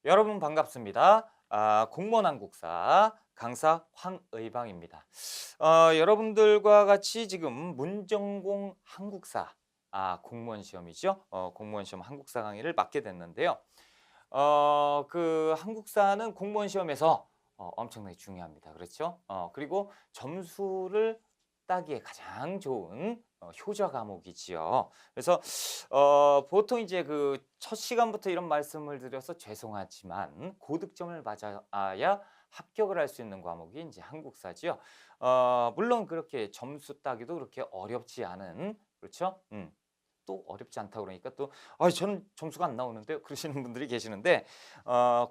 여러분 반갑습니다. 공무원 한국사 강사 황의방입니다. 여러분들과 같이 지금 문전공 한국사 공무원 시험이죠. 공무원 시험 한국사 강의를 맡게 됐는데요. 그 한국사는 공무원 시험에서 엄청나게 중요합니다. 그렇죠? 그리고 점수를 따기에 가장 좋은 효자 과목이지요. 그래서 보통 이제 그 첫 시간부터 이런 말씀을 드려서 죄송하지만 고득점을 맞아야 합격을 할 수 있는 과목이 이제 한국사지요. 물론 그렇게 점수 따기도 그렇게 어렵지 않은 그렇죠? 또 어렵지 않다 그러니까 또 저는 점수가 안 나오는데요." 그러시는 분들이 계시는데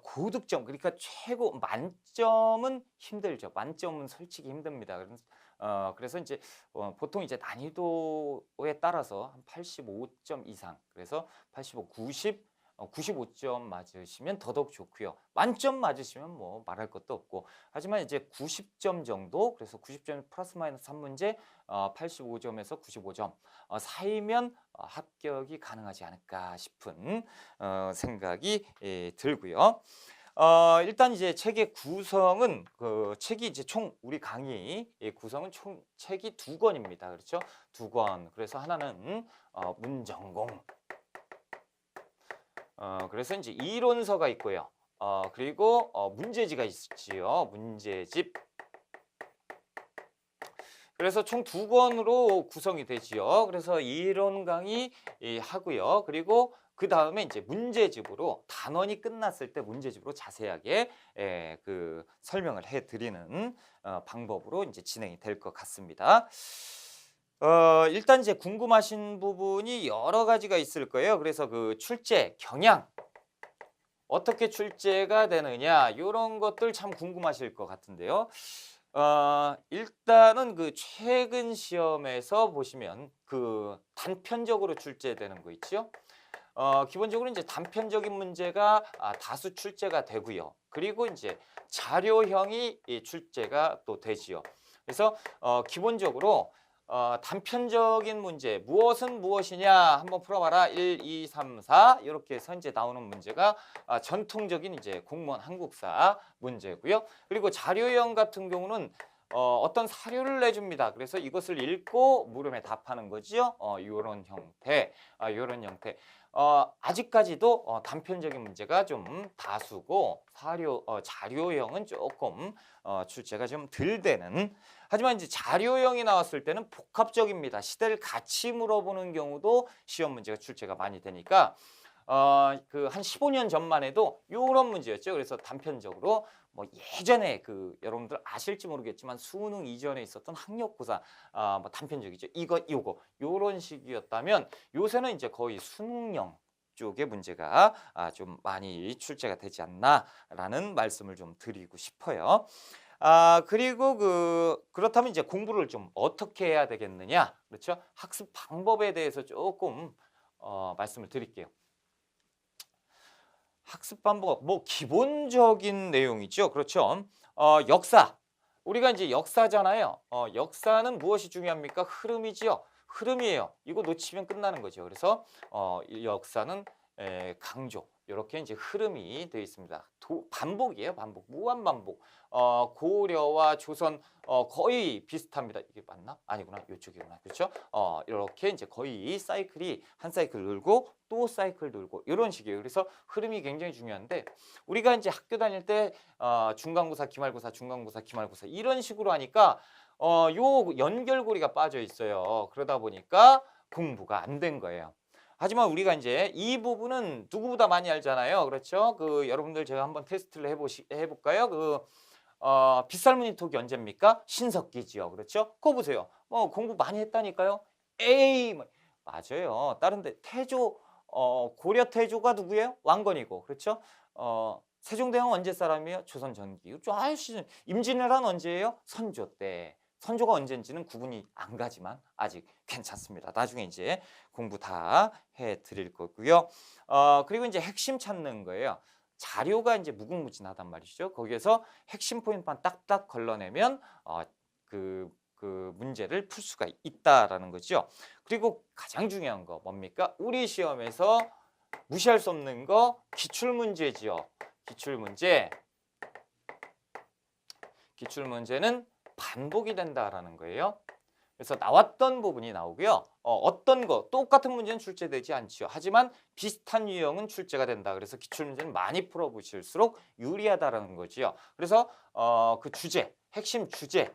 고득점 그러니까 최고 만점은 힘들죠. 만점은 솔직히 힘듭니다. 그래서 인제 보통 이제 난이도에 따라서 한 85점 이상 그래서 85, 90 95점 맞으시면 더더욱 좋고요. 만점 맞으시면 뭐 말할 것도 없고 하지만 이제 90점 정도 그래서 90점 플러스 마이너스 한 문제 85점에서 95점 사이면 합격이 가능하지 않을까 싶은 생각이 들고요. 일단 이제 책의 구성은 그 책이 이제 총 우리 강의 구성은 총 책이 두 권입니다. 그렇죠? 두 권. 그래서 하나는 문전공. 그래서 이제 이론서가 있고요. 그리고 문제지가 있지요. 문제집. 그래서 총 두 권으로 구성이 되지요. 그래서 이론 강의 하고요. 그리고 그다음에 이제 문제집으로 단원이 끝났을 때 문제집으로 자세하게 그 설명을 해 드리는 방법으로 이제 진행이 될 것 같습니다. 일단 이제 궁금하신 부분이 여러 가지가 있을 거예요. 그래서 그 출제, 경향 어떻게 출제가 되느냐 요런 것들 참 궁금하실 것 같은데요. 일단은 그 최근 시험에서 보시면 그 단편적으로 출제되는 거 있죠? 기본적으로 이제 단편적인 문제가 다수 출제가 되고요. 그리고 이제 자료형이 출제가 또 되지요. 그래서 기본적으로 단편적인 문제 무엇은 무엇이냐 한번 풀어봐라 1, 2, 3, 4 이렇게 해서 이제 나오는 문제가 전통적인 이제 공무원 한국사 문제고요. 그리고 자료형 같은 경우는 어떤 사료를 내줍니다. 그래서 이것을 읽고 물음에 답하는 거지요. 요런 형태, 요런 형태. 아직까지도 단편적인 문제가 좀 다수고 자료형은 조금 출제가 좀 덜 되는 하지만 이제 자료형이 나왔을 때는 복합적입니다. 시대를 같이 물어보는 경우도 시험 문제가 출제가 많이 되니까 그 한 15년 전만 해도 요런 문제였죠. 그래서 단편적으로 뭐 예전에 그 여러분들 아실지 모르겠지만 수능 이전에 있었던 학력고사 뭐 단편적이죠. 이거 요거 요런 식이었다면 요새는 이제 거의 수능형 쪽의 문제가 좀 많이 출제가 되지 않나라는 말씀을 좀 드리고 싶어요. 그리고 그렇다면 이제 공부를 좀 어떻게 해야 되겠느냐? 그렇죠? 학습 방법에 대해서 조금 말씀을 드릴게요. 학습 방법 뭐 기본적인 내용이죠. 그렇죠? 역사. 우리가 이제 역사잖아요. 역사는 무엇이 중요합니까? 흐름이지요. 흐름이에요. 이거 놓치면 끝나는 거죠. 그래서 이 역사는 강조. 이렇게 이제 흐름이 되어 있습니다. 반복이에요. 반복. 무한 반복. 고려와 조선 거의 비슷합니다. 이게 맞나? 아니구나. 이쪽이구나. 그렇죠? 이렇게 이제 거의 사이클이 한 사이클 돌고 또 사이클 돌고 이런 식이에요. 그래서 흐름이 굉장히 중요한데 우리가 이제 학교 다닐 때 중간고사, 기말고사, 중간고사, 기말고사 이런 식으로 하니까 요 연결고리가 빠져 있어요. 그러다 보니까 공부가 안 된 거예요. 하지만 우리가 이제 이 부분은 누구보다 많이 알잖아요. 그렇죠? 여러분들 제가 한번 테스트를 해볼까요? 빗살무늬 톡이 언제입니까? 신석기지요. 그렇죠? 그거 보세요. 공부 많이 했다니까요. 에이, 뭐, 맞아요. 다른데 고려 태조가 누구예요? 왕건이고, 그렇죠? 세종대왕 언제 사람이에요? 조선 전기. 좀 아시죠? 임진왜란 언제예요? 선조 때. 선조가 언제인지는 구분이 안 가지만 아직 괜찮습니다. 나중에 이제 공부 다 해 드릴 거고요. 그리고 이제 핵심 찾는 거예요. 자료가 이제 무궁무진하단 말이죠. 거기에서 핵심 포인트만 딱딱 걸러내면 그 문제를 풀 수가 있다라는 거죠. 그리고 가장 중요한 거 뭡니까? 우리 시험에서 무시할 수 없는 거 기출 문제지요. 기출문제. 기출문제는 반복이 된다라는 거예요. 그래서 나왔던 부분이 나오고요. 어떤 거 똑같은 문제는 출제되지 않지요. 하지만 비슷한 유형은 출제가 된다. 그래서 기출문제는 많이 풀어보실수록 유리하다라는 거지요. 그래서 그 주제, 핵심 주제,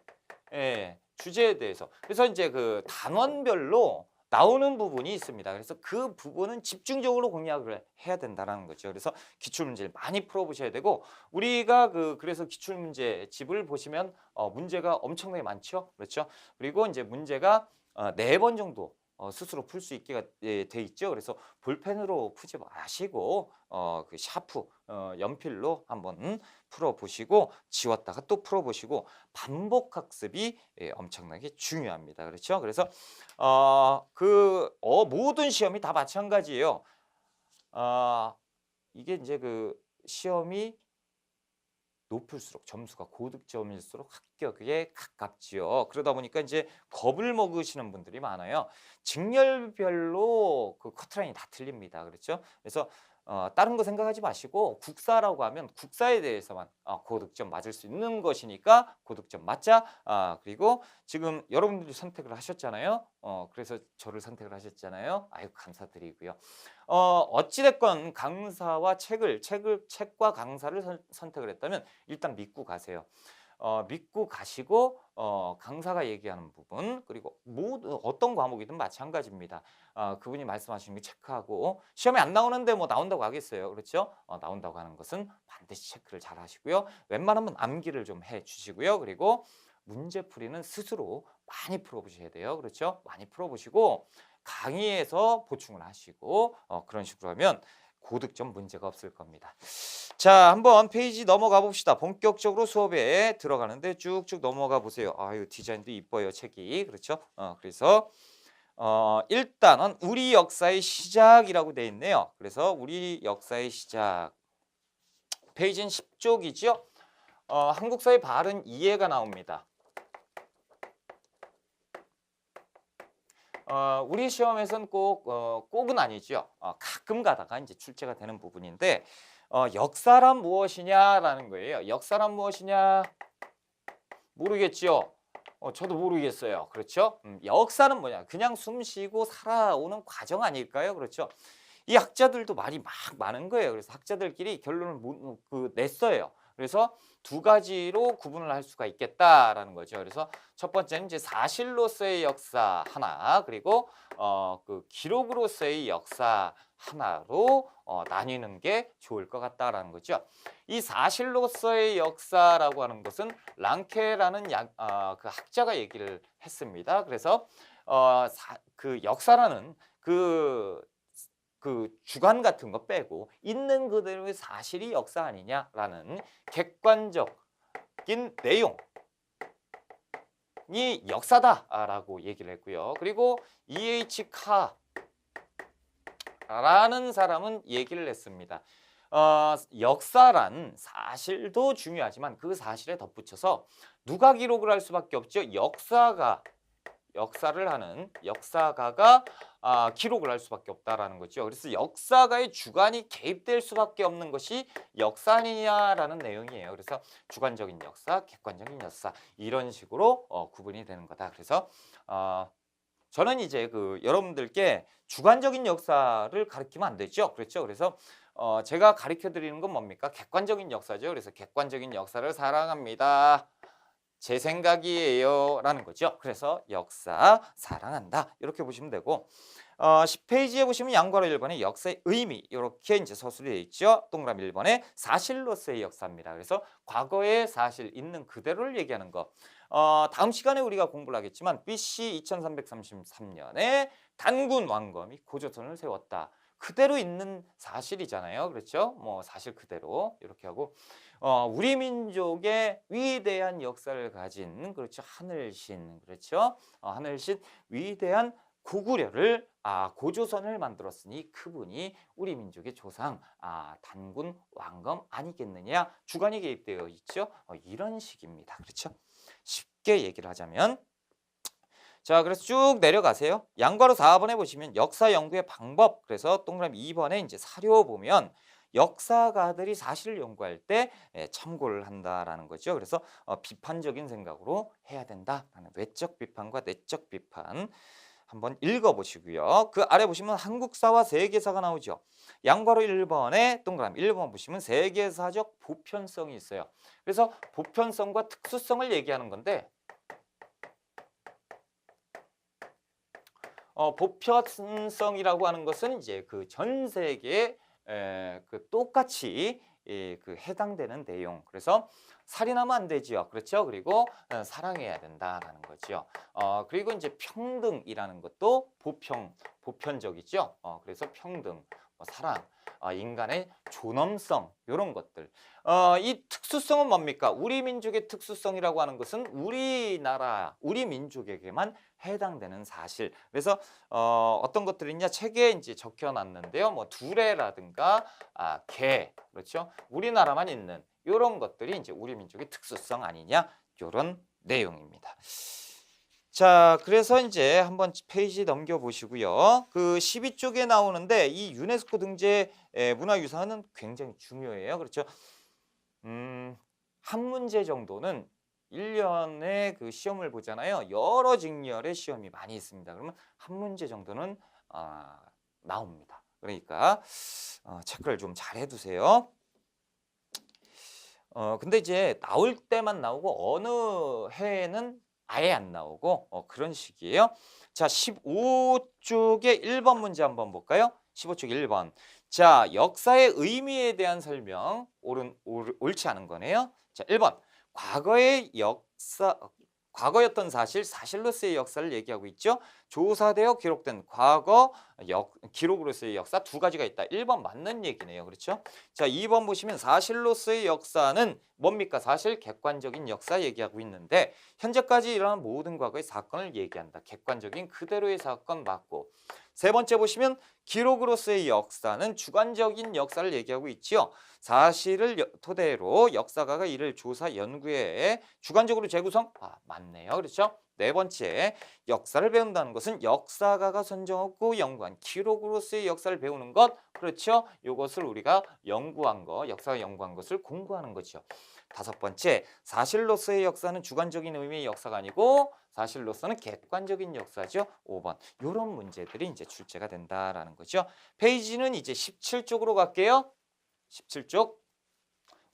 주제에 대해서 그래서 이제 그 단원별로 나오는 부분이 있습니다. 그래서 그 부분은 집중적으로 공략을 해야 된다는 거죠. 그래서 기출문제를 많이 풀어보셔야 되고 우리가 그래서 기출문제 집을 보시면 문제가 엄청나게 많죠. 그렇죠? 그리고 이제 문제가 4번 정도 스스로 풀 수 있게 돼 있죠. 그래서 볼펜으로 푸지 마시고 그 샤프 연필로 한번 풀어보시고 지웠다가 또 풀어보시고 반복 학습이 엄청나게 중요합니다. 그렇죠? 그래서 모든 시험이 다 마찬가지예요. 이게 이제 그 시험이 높을수록 점수가 고득점일수록 합격에 가깝지요. 그러다 보니까 이제 겁을 먹으시는 분들이 많아요. 직렬별로 그 커트라인이 다 틀립니다. 그렇죠? 그래서 다른 거 생각하지 마시고 국사라고 하면 국사에 대해서만 고득점 맞을 수 있는 것이니까 고득점 맞자. 그리고 지금 여러분들이 선택을 하셨잖아요. 그래서 저를 선택을 하셨잖아요. 아유 감사드리고요. 어찌됐건 강사와 책과 강사를 선택을 했다면 일단 믿고 가세요. 믿고 가시고 강사가 얘기하는 부분 그리고 어떤 과목이든 마찬가지입니다. 그분이 말씀하시는 게 체크하고 시험에 안 나오는데 뭐 나온다고 하겠어요. 그렇죠? 나온다고 하는 것은 반드시 체크를 잘 하시고요. 웬만하면 암기를 좀 해 주시고요. 그리고 문제풀이는 스스로 많이 풀어보셔야 돼요. 그렇죠? 많이 풀어보시고 강의에서 보충을 하시고 그런 식으로 하면 고득점 문제가 없을 겁니다. 자, 한번 페이지 넘어가 봅시다. 본격적으로 수업에 들어가는데 쭉쭉 넘어가 보세요. 아유, 디자인도 이뻐요, 책이. 그렇죠? 그래서 일단은 우리 역사의 시작이라고 돼 있네요. 그래서 우리 역사의 시작. 페이지는 10쪽이죠? 한국사의 바른 이해가 나옵니다. 우리 시험에서는 꼭은 아니죠. 가끔 가다가 이제 출제가 되는 부분인데 역사란 무엇이냐라는 거예요. 역사란 무엇이냐 모르겠죠. 저도 모르겠어요. 그렇죠? 역사는 뭐냐? 그냥 숨 쉬고 살아오는 과정 아닐까요? 그렇죠? 이 학자들도 말이 막 많은 거예요. 그래서 학자들끼리 결론을 냈어요. 그래서 두 가지로 구분을 할 수가 있겠다라는 거죠. 그래서 첫 번째는 이제 사실로서의 역사 하나, 그리고 그 기록으로서의 역사 하나로 나뉘는 게 좋을 것 같다라는 거죠. 이 사실로서의 역사라고 하는 것은 랑케라는 그 학자가 얘기를 했습니다. 그래서 그 역사라는 그 주관 같은 거 빼고 있는 그대로의 사실이 역사 아니냐라는 객관적인 내용이 역사다라고 얘기를 했고요. 그리고 E.H. 카라는 사람은 얘기를 했습니다. 역사란 사실도 중요하지만 그 사실에 덧붙여서 누가 기록을 할 수밖에 없죠. 역사를 하는 역사가가 기록을 할 수밖에 없다라는 거죠. 그래서 역사가의 주관이 개입될 수밖에 없는 것이 역사 아니냐라는 내용이에요. 그래서 주관적인 역사, 객관적인 역사 이런 식으로 구분이 되는 거다. 그래서 저는 이제 여러분들께 주관적인 역사를 가르치면 안 되죠. 그렇죠? 그래서 제가 가르쳐 드리는 건 뭡니까? 객관적인 역사죠. 그래서 객관적인 역사를 사랑합니다. 제 생각이에요 라는 거죠. 그래서 역사 사랑한다 이렇게 보시면 되고 10페이지에 보시면 양괄호 1번에 역사의 의미 이렇게 이제 서술이 되어 있죠. 동그라미 1번에 사실로서의 역사입니다. 그래서 과거의 사실 있는 그대로를 얘기하는 거. 다음 시간에 우리가 공부를 하겠지만 BC 2333년에 단군 왕검이 고조선을 세웠다. 그대로 있는 사실이잖아요. 그렇죠? 뭐 사실 그대로 이렇게 하고 우리 민족의 위대한 역사를 가진 그렇죠. 하늘신 그렇죠. 하늘신 위대한 고구려를 고조선을 만들었으니 그분이 우리 민족의 조상 단군 왕검 아니겠느냐 주관이 개입되어 있죠. 이런 식입니다. 그렇죠? 쉽게 얘기를 하자면 자, 그래서 쭉 내려가세요. 양괄호 4번에 보시면 역사 연구의 방법. 그래서 동그라미 2번에 이제 사료 보면 역사가들이 사실을 연구할 때 참고를 한다라는 거죠. 그래서 비판적인 생각으로 해야 된다라는 외적 비판과 내적 비판 한번 읽어보시고요. 그 아래 보시면 한국사와 세계사가 나오죠. 양괄호 1번에 동그라미 1번 보시면 세계사적 보편성이 있어요. 그래서 보편성과 특수성을 얘기하는 건데 보편성이라고 하는 것은 이제 그 전 세계에 그 똑같이 그 해당되는 내용. 그래서 살인하면 안 되지요. 그렇죠? 그리고 사랑해야 된다라는 거죠. 그리고 이제 평등이라는 것도 보편적이죠. 그래서 평등, 사랑, 인간의 존엄성 이런 것들. 이 특수성은 뭡니까? 우리 민족의 특수성이라고 하는 것은 우리나라, 우리 민족에게만 해당되는 사실. 그래서 어떤 것들이 있냐? 책에 이제 적혀놨는데요. 뭐 두레라든가 개, 그렇죠? 우리나라만 있는 이런 것들이 이제 우리 민족의 특수성 아니냐? 이런 내용입니다. 자, 그래서 이제 한번 페이지 넘겨 보시고요. 그 12쪽에 나오는데 이 유네스코 등재 문화유산은 굉장히 중요해요. 그렇죠? 한 문제 정도는 1년에 그 시험을 보잖아요. 여러 직렬의 시험이 많이 있습니다. 그러면 한 문제 정도는 나옵니다. 그러니까 체크를 좀 잘 해두세요. 근데 이제 나올 때만 나오고 어느 해에는 아예 안 나오고 그런 식이에요. 자, 15쪽에 1번 문제 한번 볼까요? 15쪽 1번. 자, 역사의 의미에 대한 설명 옳지 않은 거네요. 자, 1번. 과거였던 사실로서의 역사를 얘기하고 있죠. 조사되어 기록된 과거 기록으로서의 역사 두 가지가 있다. 1번 맞는 얘기네요. 그렇죠? 자, 2번 보시면 사실로서의 역사는 뭡니까? 사실 객관적인 역사 얘기하고 있는데 현재까지 일어난 모든 과거의 사건을 얘기한다. 객관적인 그대로의 사건 맞고. 세 번째 보시면 기록으로서의 역사는 주관적인 역사를 얘기하고 있지요. 사실을 토대로 역사가가 이를 조사 연구해 주관적으로 재구성? 맞네요. 그렇죠? 네 번째, 역사를 배운다는 것은 역사가가 선정하고 연구한 기록으로서의 역사를 배우는 것. 그렇죠? 이것을 우리가 연구한 거, 역사가 연구한 것을 공부하는 거죠. 다섯 번째, 사실로서의 역사는 주관적인 의미의 역사가 아니고 사실로서는 객관적인 역사죠. 5번. 이런 문제들이 이제 출제가 된다라는 거죠. 페이지는 이제 17쪽으로 갈게요. 17쪽.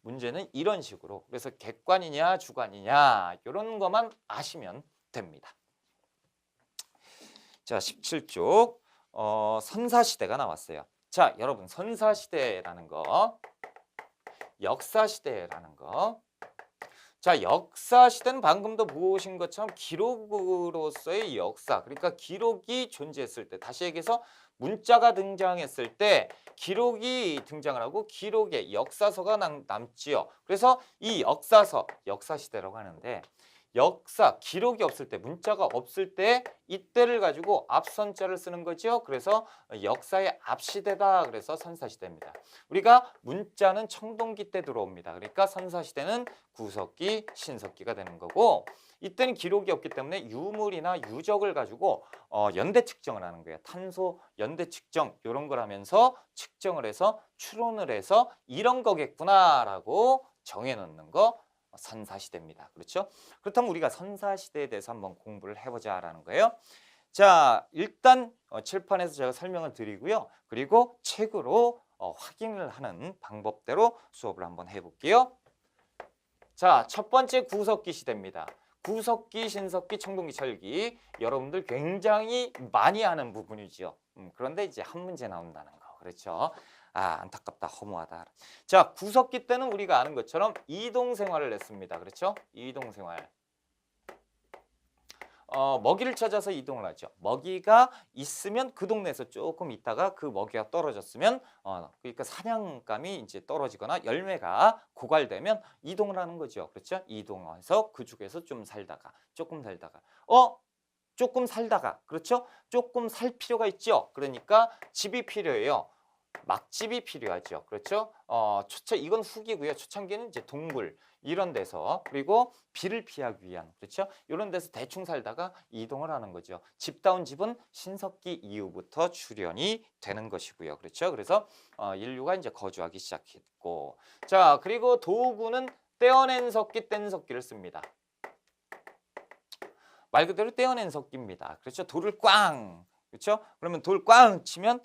문제는 이런 식으로. 그래서 객관이냐 주관이냐 이런 것만 아시면 됩니다. 자, 17쪽. 선사시대가 나왔어요. 자, 여러분 선사시대라는 거, 역사시대라는 거. 자, 역사시대는 방금도 보신 것처럼 기록으로서의 역사, 그러니까 기록이 존재했을 때, 다시 얘기해서 문자가 등장했을 때 기록이 등장을 하고 기록에 역사서가 남지요. 그래서 이 역사서, 역사시대라고 하는데 기록이 없을 때, 문자가 없을 때 이때를 가지고 앞선자를 쓰는 거죠. 그래서 역사의 앞시대다. 그래서 선사시대입니다. 우리가 문자는 청동기 때 들어옵니다. 그러니까 선사시대는 구석기, 신석기가 되는 거고 이때는 기록이 없기 때문에 유물이나 유적을 가지고 연대 측정을 하는 거예요. 탄소 연대 측정 이런 걸 하면서 측정을 해서 추론을 해서 이런 거겠구나라고 정해놓는 거 선사시대입니다. 그렇죠? 그렇다면 우리가 선사시대에 대해서 한번 공부를 해보자라는 거예요. 자, 일단 칠판에서 제가 설명을 드리고요. 그리고 책으로 확인을 하는 방법대로 수업을 한번 해볼게요. 자, 첫 번째 구석기 시대입니다. 구석기, 신석기, 청동기, 철기. 여러분들 굉장히 많이 아는 부분이죠. 그런데 이제 한 문제 나온다는 거. 그렇죠? 안타깝다, 허무하다. 자, 구석기 때는 우리가 아는 것처럼 이동생활을 했습니다. 그렇죠? 이동생활. 먹이를 찾아서 이동을 하죠. 먹이가 있으면 그 동네에서 조금 있다가 그 먹이가 떨어졌으면 그러니까 사냥감이 이제 떨어지거나 열매가 고갈되면 이동을 하는 거죠. 그렇죠? 이동해서 그 중에서 좀 살다가 조금 살다가 조금 살다가 그렇죠? 조금 살 필요가 있죠. 그러니까 집이 필요해요. 막집이 필요하죠. 그렇죠? 이건 후기고요. 초창기는 이제 동굴 이런 데서 그리고 비를 피하기 위한 그렇죠? 이런 데서 대충 살다가 이동을 하는 거죠. 집다운 집은 신석기 이후부터 출현이 되는 것이고요. 그렇죠? 그래서 인류가 이제 거주하기 시작했고 자 그리고 도구는 떼어낸 석기, 뗀 석기를 씁니다. 말 그대로 떼어낸 석기입니다. 그렇죠? 돌을 꽝 그렇죠? 그러면 돌 꽝 치면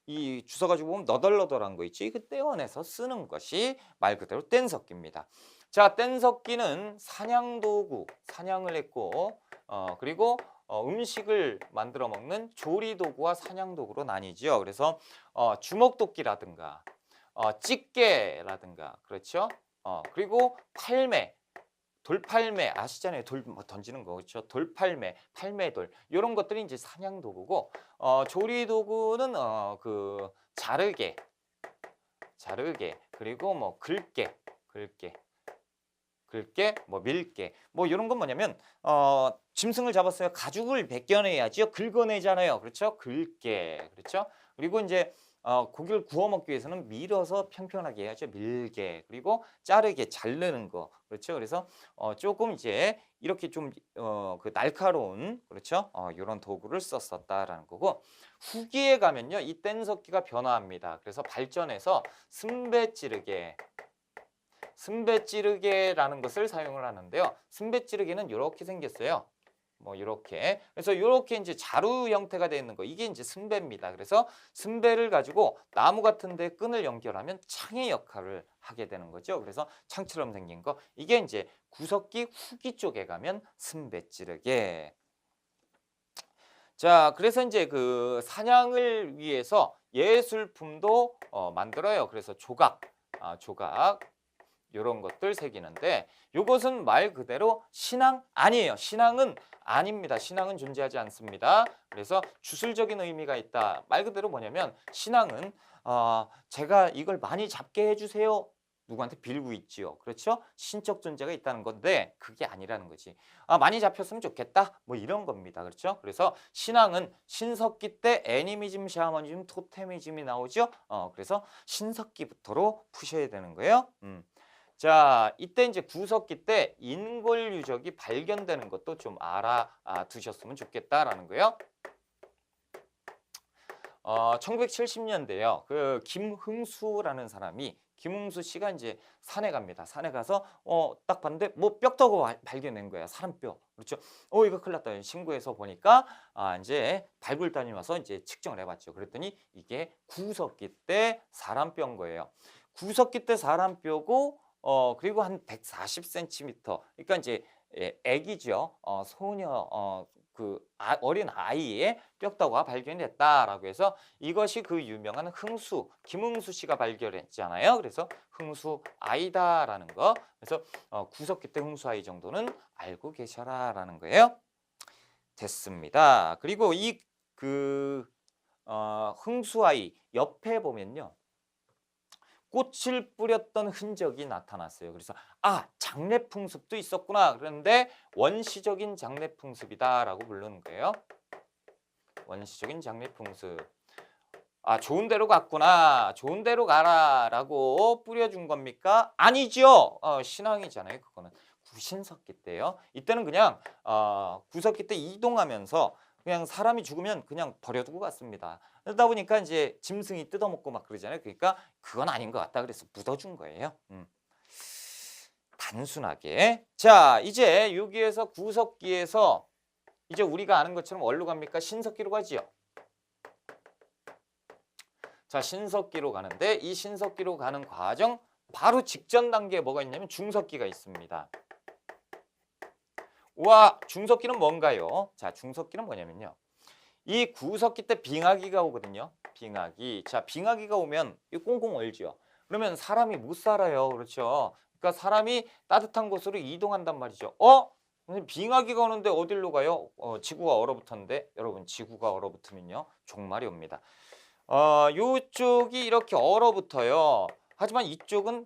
이 주워 가지고 보면 너덜너덜한 거 있지? 그 떼어내서 쓰는 것이 말 그대로 뗀석기입니다. 자, 뗀석기는 사냥 도구, 사냥을 했고 그리고 음식을 만들어 먹는 조리 도구와 사냥 도구로 나뉘죠. 그래서 주먹도끼라든가 찌개라든가 그렇죠? 그리고 팔매 돌팔매 아시잖아요. 돌 던지는 거 그렇죠. 돌팔매, 팔매돌 이런 것들이 이제 사냥 도구고 조리 도구는 그 자르개 그리고 뭐 긁게 뭐 밀게 뭐 이런 건 뭐냐면 짐승을 잡았어요. 가죽을 벗겨내야지요. 긁어내잖아요. 그렇죠? 긁게 그렇죠? 그리고 이제 고기를 구워 먹기 위해서는 밀어서 평평하게 해야죠. 밀게 그리고 자르게 자르는 거 그렇죠. 그래서 조금 이제 이렇게 좀 그 날카로운 그렇죠. 이런 도구를 썼었다라는 거고 후기에 가면요 이 뗀석기가 변화합니다. 그래서 발전해서 승배찌르개라는 것을 사용을 하는데요. 승배찌르개는 이렇게 생겼어요. 뭐 이렇게 그래서 이렇게 이제 자루 형태가 되어 있는 거 이게 이제 승배입니다. 그래서 승배를 가지고 나무 같은 데 끈을 연결하면 창의 역할을 하게 되는 거죠. 그래서 창처럼 생긴 거 이게 이제 구석기 후기 쪽에 가면 승배찌르개. 자, 그래서 이제 그 사냥을 위해서 예술품도 만들어요. 그래서 조각 이런 것들 새기는데 이것은 말 그대로 신앙 아니에요. 신앙은 아닙니다. 신앙은 존재하지 않습니다. 그래서 주술적인 의미가 있다. 말 그대로 뭐냐면 신앙은 제가 이걸 많이 잡게 해주세요. 누구한테 빌고 있지요. 그렇죠? 신적 존재가 있다는 건데 그게 아니라는 거지. 많이 잡혔으면 좋겠다. 뭐 이런 겁니다. 그렇죠? 그래서 신앙은 신석기 때 애니미즘, 샤머니즘, 토테미즘이 나오죠. 그래서 신석기부터로 푸셔야 되는 거예요. 자, 이때 이제 구석기 때 인골 유적이 발견되는 것도 좀 알아두셨으면 좋겠다라는 거예요. 1970년대요. 그 김흥수라는 사람이 김흥수 씨가 이제 산에 갑니다. 산에 가서 딱 봤는데 뭐 뼈다구 발견된 거야. 사람뼈. 그렇죠? 이거 큰일 났다. 신고해서 보니까 이제 발굴단이 와서 이제 측정을 해봤죠. 그랬더니 이게 구석기 때 사람뼈인 거예요. 구석기 때 사람뼈고 그리고 한 140cm. 그러니까 이제 애기죠. 소녀 어린 아이의 뼈다구가 발견됐다라고 해서 이것이 그 유명한 김흥수 씨가 발견했잖아요. 그래서 흥수 아이다라는 거. 그래서 구석기 때 흥수 아이 정도는 알고 계셔라라는 거예요. 됐습니다. 그리고 이 흥수 아이 옆에 보면요. 꽃을 뿌렸던 흔적이 나타났어요. 그래서 장례풍습도 있었구나. 그런데 원시적인 장례풍습이다라고 부르는 거예요. 원시적인 장례풍습. 좋은 데로 갔구나. 좋은 데로 가라라고 뿌려준 겁니까? 아니죠. 신앙이잖아요. 그거는 구신석기 때요. 이때는 그냥 구석기 때 이동하면서 그냥 사람이 죽으면 그냥 버려두고 갔습니다. 그러다 보니까 이제 짐승이 뜯어먹고 막 그러잖아요. 그러니까 그건 아닌 것 같다. 그래서 묻어준 거예요. 단순하게. 자, 이제 여기에서 구석기에서 이제 우리가 아는 것처럼 어디로 갑니까? 신석기로 가지요. 자, 신석기로 가는데 이 신석기로 가는 과정 바로 직전 단계에 뭐가 있냐면 중석기가 있습니다. 우와, 중석기는 뭔가요? 자, 중석기는 뭐냐면요. 이 구석기 때 빙하기가 오거든요. 빙하기. 자, 빙하기가 오면 이 꽁꽁 얼죠. 그러면 사람이 못 살아요. 그렇죠? 그러니까 사람이 따뜻한 곳으로 이동한단 말이죠. 빙하기가 오는데 어디로 가요? 지구가 얼어붙었는데 여러분 지구가 얼어붙으면요. 종말이 옵니다. 요쪽이 이렇게 얼어붙어요. 하지만 이쪽은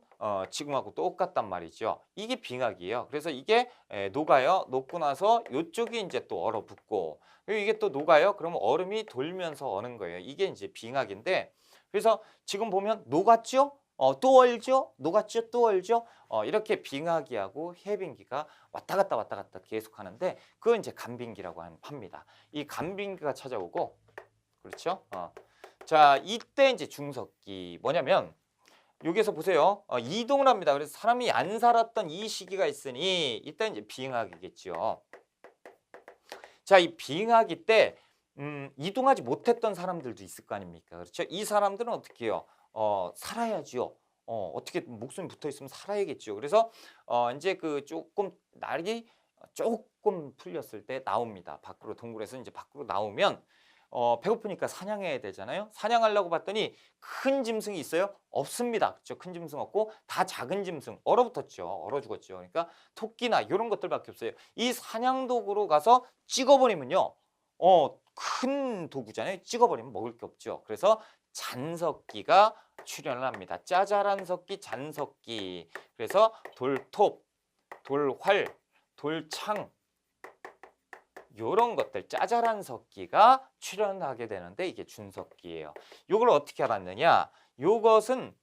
지금하고 똑같단 말이죠. 이게 빙하기예요. 그래서 이게 녹아요. 녹고 나서 이쪽이 이제 또 얼어붙고 그리고 이게 또 녹아요. 그러면 얼음이 돌면서 어는 거예요. 이게 이제 빙하기인데 그래서 지금 보면 녹았죠? 또 얼죠? 녹았죠? 또 얼죠? 이렇게 빙하기하고 해빙기가 왔다 갔다 계속 하는데 그건 이제 간빙기라고 합니다. 이 간빙기가 찾아오고 그렇죠? 자, 이때 이제 중석기 뭐냐면 여기에서 보세요. 이동을 합니다. 그래서 사람이 안 살았던 이 시기가 있으니 이때 이제 빙하기겠죠. 자, 이 빙하기 때 이동하지 못했던 사람들도 있을 거 아닙니까? 그렇죠? 이 사람들은 어떻게 해요? 살아야지요. 어떻게 목숨이 붙어 있으면 살아야겠죠. 그래서 이제 그 조금 날이 조금 풀렸을 때 나옵니다. 밖으로 동굴에서 이제 밖으로 나오면 배고프니까 사냥해야 되잖아요. 사냥하려고 봤더니 큰 짐승이 있어요? 없습니다. 그렇죠? 큰 짐승 없고 다 작은 짐승, 얼어붙었죠. 얼어 죽었죠. 그러니까 토끼나 이런 것들밖에 없어요. 이 사냥 도구로 가서 찍어버리면요. 큰 도구잖아요. 찍어버리면 먹을 게 없죠. 그래서 잔석기가 출현을 합니다. 짜잘한 석기, 잔석기. 그래서 돌톱, 돌활, 돌창 요런 것들 짜잘한 석기가 출현하게 되는데 이게 준석기예요. 요걸 어떻게 알았느냐? 요것은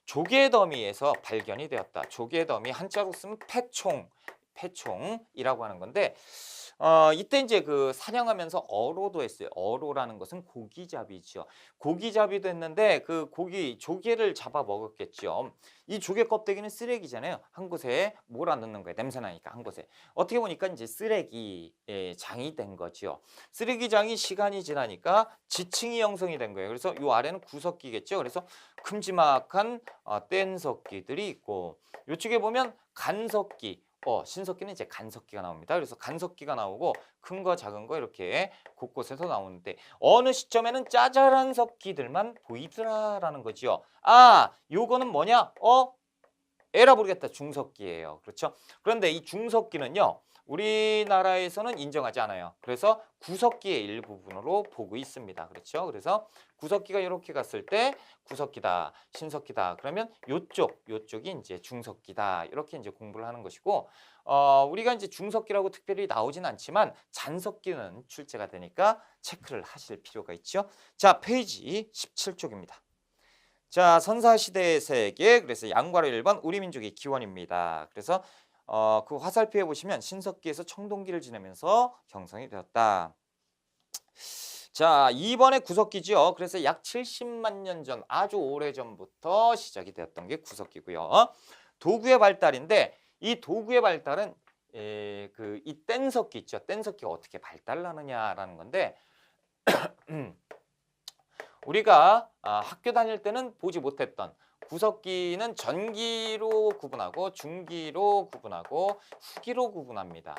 조개더미에서 발견이 되었다. 조개더미 한자로 쓰면 패총이라고 하는 건데 이때 이제 그 사냥하면서 어로도 했어요. 어로라는 것은 고기잡이죠. 고기잡이도 했는데 그 고기 조개를 잡아 먹었겠죠. 이 조개 껍데기는 쓰레기잖아요. 한 곳에 몰아넣는 거예요. 냄새 나니까 한 곳에. 어떻게 보니까 이제 쓰레기 장이 된 거죠. 쓰레기장이 시간이 지나니까 지층이 형성이 된 거예요. 그래서 이 아래는 구석기겠죠. 그래서 큼지막한 뗀석기들이 있고 이쪽에 보면 간석기. 신석기는 이제 간석기가 나옵니다. 그래서 간석기가 나오고 큰 거 작은 거 이렇게 곳곳에서 나오는데 어느 시점에는 짜잘한 석기들만 보이더라라는 거지요. 요거는 뭐냐? 에라 모르겠다. 중석기예요. 그렇죠? 그런데 이 중석기는요. 우리나라에서는 인정하지 않아요. 그래서 구석기의 일부분으로 보고 있습니다. 그렇죠? 그래서 구석기가 이렇게 갔을 때 구석기다, 신석기다. 그러면 요쪽이 이제 중석기다. 이렇게 이제 공부를 하는 것이고, 우리가 이제 중석기라고 특별히 나오진 않지만 잔석기는 출제가 되니까 체크를 하실 필요가 있죠. 자, 페이지 17쪽입니다. 자, 선사시대의 세계, 그래서 양과로 1번 우리 민족의 기원입니다. 그래서 그 화살표에 보시면 신석기에서 청동기를 지내면서 형성이 되었다. 자, 2번의 구석기죠. 그래서 약 70만 년 전, 아주 오래전부터 시작이 되었던 게 구석기고요. 도구의 발달인데 이 도구의 발달은 이 뗀석기 있죠. 뗀석기가 어떻게 발달하느냐라는 건데 우리가 학교 다닐 때는 보지 못했던 구석기는 전기로 구분하고 중기로 구분하고 후기로 구분합니다.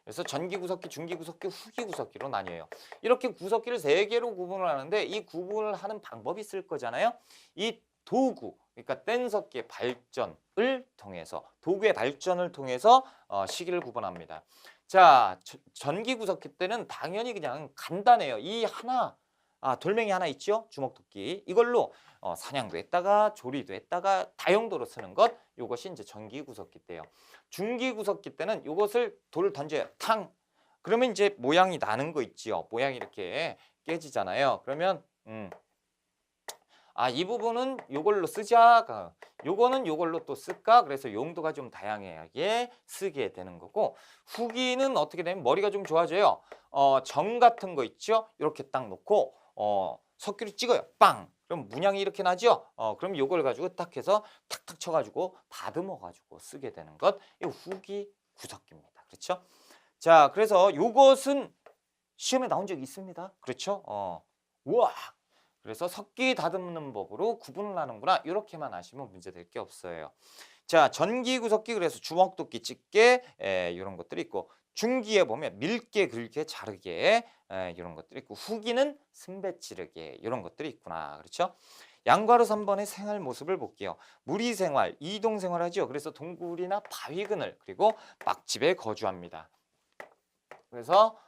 그래서 전기 구석기, 중기 구석기, 후기 구석기로 나뉘어요. 이렇게 구석기를 3개로 구분을 하는데 이 구분을 하는 방법이 있을 거잖아요. 이 도구, 그러니까 뗀석기의 발전을 통해서 도구의 발전을 통해서 시기를 구분합니다. 자, 전기 구석기 때는 당연히 그냥 간단해요. 이 하나 돌멩이 하나 있죠? 주먹도끼. 이걸로 사냥도 했다가 조리도 했다가 다용도로 쓰는 것. 이것이 이제 전기구석기 때예요. 중기구석기 때는 이것을 돌을 던져요. 탕. 그러면 이제 모양이 나는 거 있지요. 모양이 이렇게 깨지잖아요. 그러면 이 부분은 이걸로 쓰자. 요거는 요걸로 또 쓸까? 그래서 용도가 좀 다양하게 쓰게 되는 거고 후기는 어떻게 되면 머리가 좀 좋아져요. 정 같은 거 있죠? 이렇게 딱 놓고 석기를 찍어요. 빵! 그럼 문양이 이렇게 나죠? 그럼 요걸 가지고 딱 해서 탁탁 쳐가지고 다듬어 가지고 쓰게 되는 것. 이 후기 구석기입니다. 그렇죠? 자, 그래서 요것은 시험에 나온 적이 있습니다. 그렇죠? 우와! 그래서 석기 다듬는 법으로 구분을 하는구나. 이렇게만 아시면 문제될 게 없어요. 자, 전기 구석기 그래서 주먹도끼, 집게 이런 것들이 있고 중기에 보면 밀게, 긁게, 자르게 이런 것들이 있고 후기는 승배 찌르게 이런 것들이 있구나. 그렇죠? 양과로 3번의 생활 모습을 볼게요. 무리 생활, 이동 생활하죠. 그래서 동굴이나 바위 그늘 그리고 막집에 거주합니다. 그래서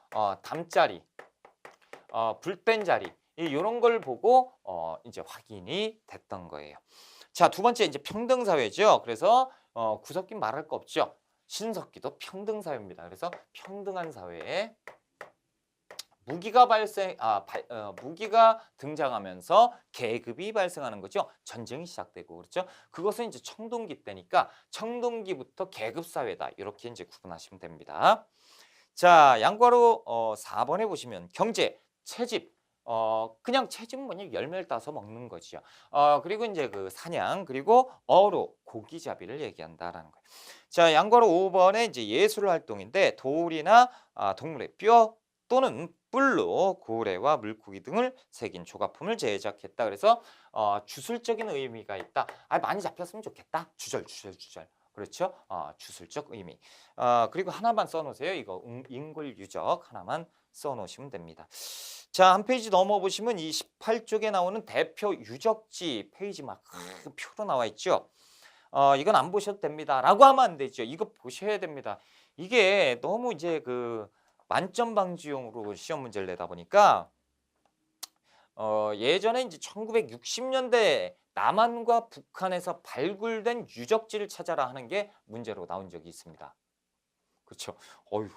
담자리, 불 뗀 자리 이런 걸 보고 이제 확인이 됐던 거예요. 자, 두 번째 이제 평등 사회죠. 그래서 구석기 말할 거 없죠. 신석기도 평등 사회입니다. 그래서 평등한 사회에 무기가 등장하면서 계급이 발생하는 거죠. 전쟁이 시작되고 그렇죠. 그것은 이제 청동기 때니까 청동기부터 계급 사회다. 이렇게 이제 구분하시면 됩니다. 자, 양과로 4번에 보시면 경제, 채집, 그냥 채집은 뭐냐 열매를 따서 먹는 거죠. 그리고 이제 그 사냥, 그리고 어로 고기잡이를 얘기한다라는 거예요. 자, 양과로 5번에 이제 예술 활동인데 돌이나 동물의 뼈 또는 뿔로 고래와 물고기 등을 새긴 조각품을 제작했다. 그래서 주술적인 의미가 있다. 많이 잡혔으면 좋겠다. 주절. 그렇죠? 주술적 의미. 그리고 하나만 써놓으세요. 이거 인골유적 하나만 써놓으시면 됩니다. 자, 한 페이지 넘어보시면 이 18쪽에 나오는 대표 유적지 페이지 막 표로 나와 있죠. 이건 안 보셔도 됩니다. 라고 하면 안 되죠. 이거 보셔야 됩니다. 이게 너무 이제 그 만점 방지용으로 시험 문제를 내다 보니까 예전에 이제 1960년대 남한과 북한에서 발굴된 유적지를 찾아라 하는 게 문제로 나온 적이 있습니다. 그렇죠. 어휴,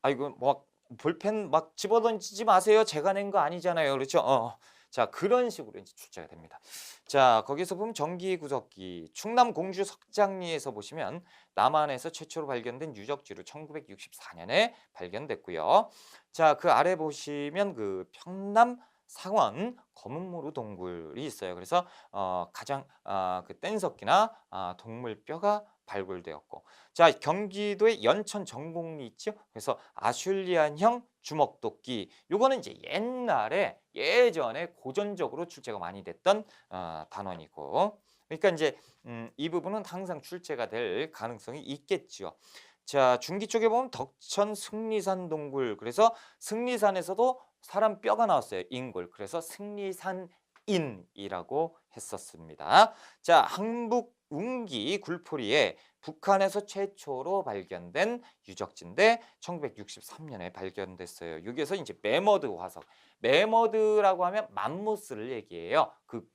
이거 뭐 볼펜 막 집어던지지 마세요. 제가 낸 거 아니잖아요. 그렇죠. 자, 그런 식으로 이제 출제가 됩니다. 자, 거기서 보면 전기구석기 충남 공주 석장리에서 보시면 남한에서 최초로 발견된 유적지로 1964년에 발견됐고요. 자, 그 아래 보시면 그 평남 상원 검은무르 동굴이 있어요. 그래서 가장 그 뗀석기나 동물 뼈가 발굴되었고, 자, 경기도의 연천 전곡리 있죠. 그래서 아슐리안형 주먹도끼, 요거는 이제 예전에 고전적으로 출제가 많이 됐던 단원이고, 그러니까 이제 이 부분은 항상 출제가 될 가능성이 있겠죠. 자, 중기 쪽에 보면 덕천 승리산 동굴, 그래서 승리산에서도 사람 뼈가 나왔어요. 인골. 그래서 승리산인이라고 했었습니다. 자, 항북 웅기 굴포리에 북한에서 최초로 발견된 유적지인데 1963년에 발견됐어요. 여기에서 이제 매머드 화석. 매머드라고 하면 맘모스를 얘기해요. 그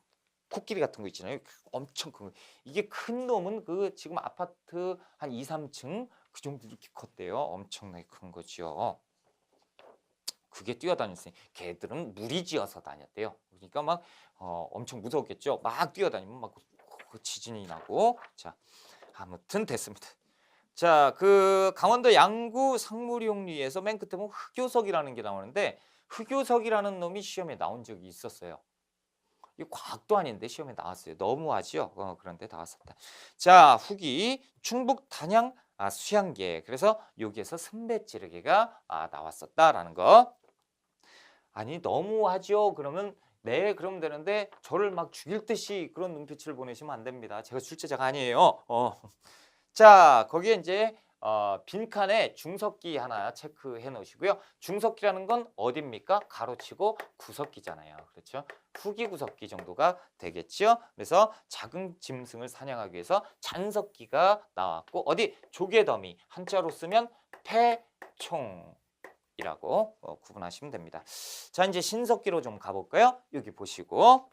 코끼리 같은 거 있잖아요. 엄청 큰 거. 이게 큰 놈은 그 지금 아파트 한 2, 3층 그 정도 이렇게 컸대요. 엄청나게 큰 거죠. 그게 뛰어다녔으니 개들은 무리지어서 다녔대요. 그러니까 막 엄청 무서웠겠죠. 막 뛰어다니면 막 지진이 나고. 자, 아무튼 됐습니다. 자, 그 강원도 양구 상무리용리에서 맨 끝에 보면 흑요석이라는 게 나오는데 흑요석이라는 놈이 시험에 나온 적이 있었어요. 이 과학도 아닌데 시험에 나왔어요. 너무하죠. 그런데 나왔었다. 자, 후기 충북 단양 수양계. 그래서 여기에서 승배찌르기가 나왔었다라는 거. 아니 너무하죠. 그러면 네, 그러면 되는데 저를 막 죽일 듯이 그런 눈빛을 보내시면 안 됩니다. 제가 출제자가 아니에요. 자, 거기에 이제 빈칸에 중석기 하나 체크해 놓으시고요. 중석기라는 건 어디입니까? 가로치고 구석기잖아요. 그렇죠? 후기 구석기 정도가 되겠죠. 그래서 작은 짐승을 사냥하기 위해서 잔석기가 나왔고, 어디 조개더미 한자로 쓰면 패총 이라고 구분하시면 됩니다. 자, 이제 신석기로 좀 가볼까요? 여기 보시고,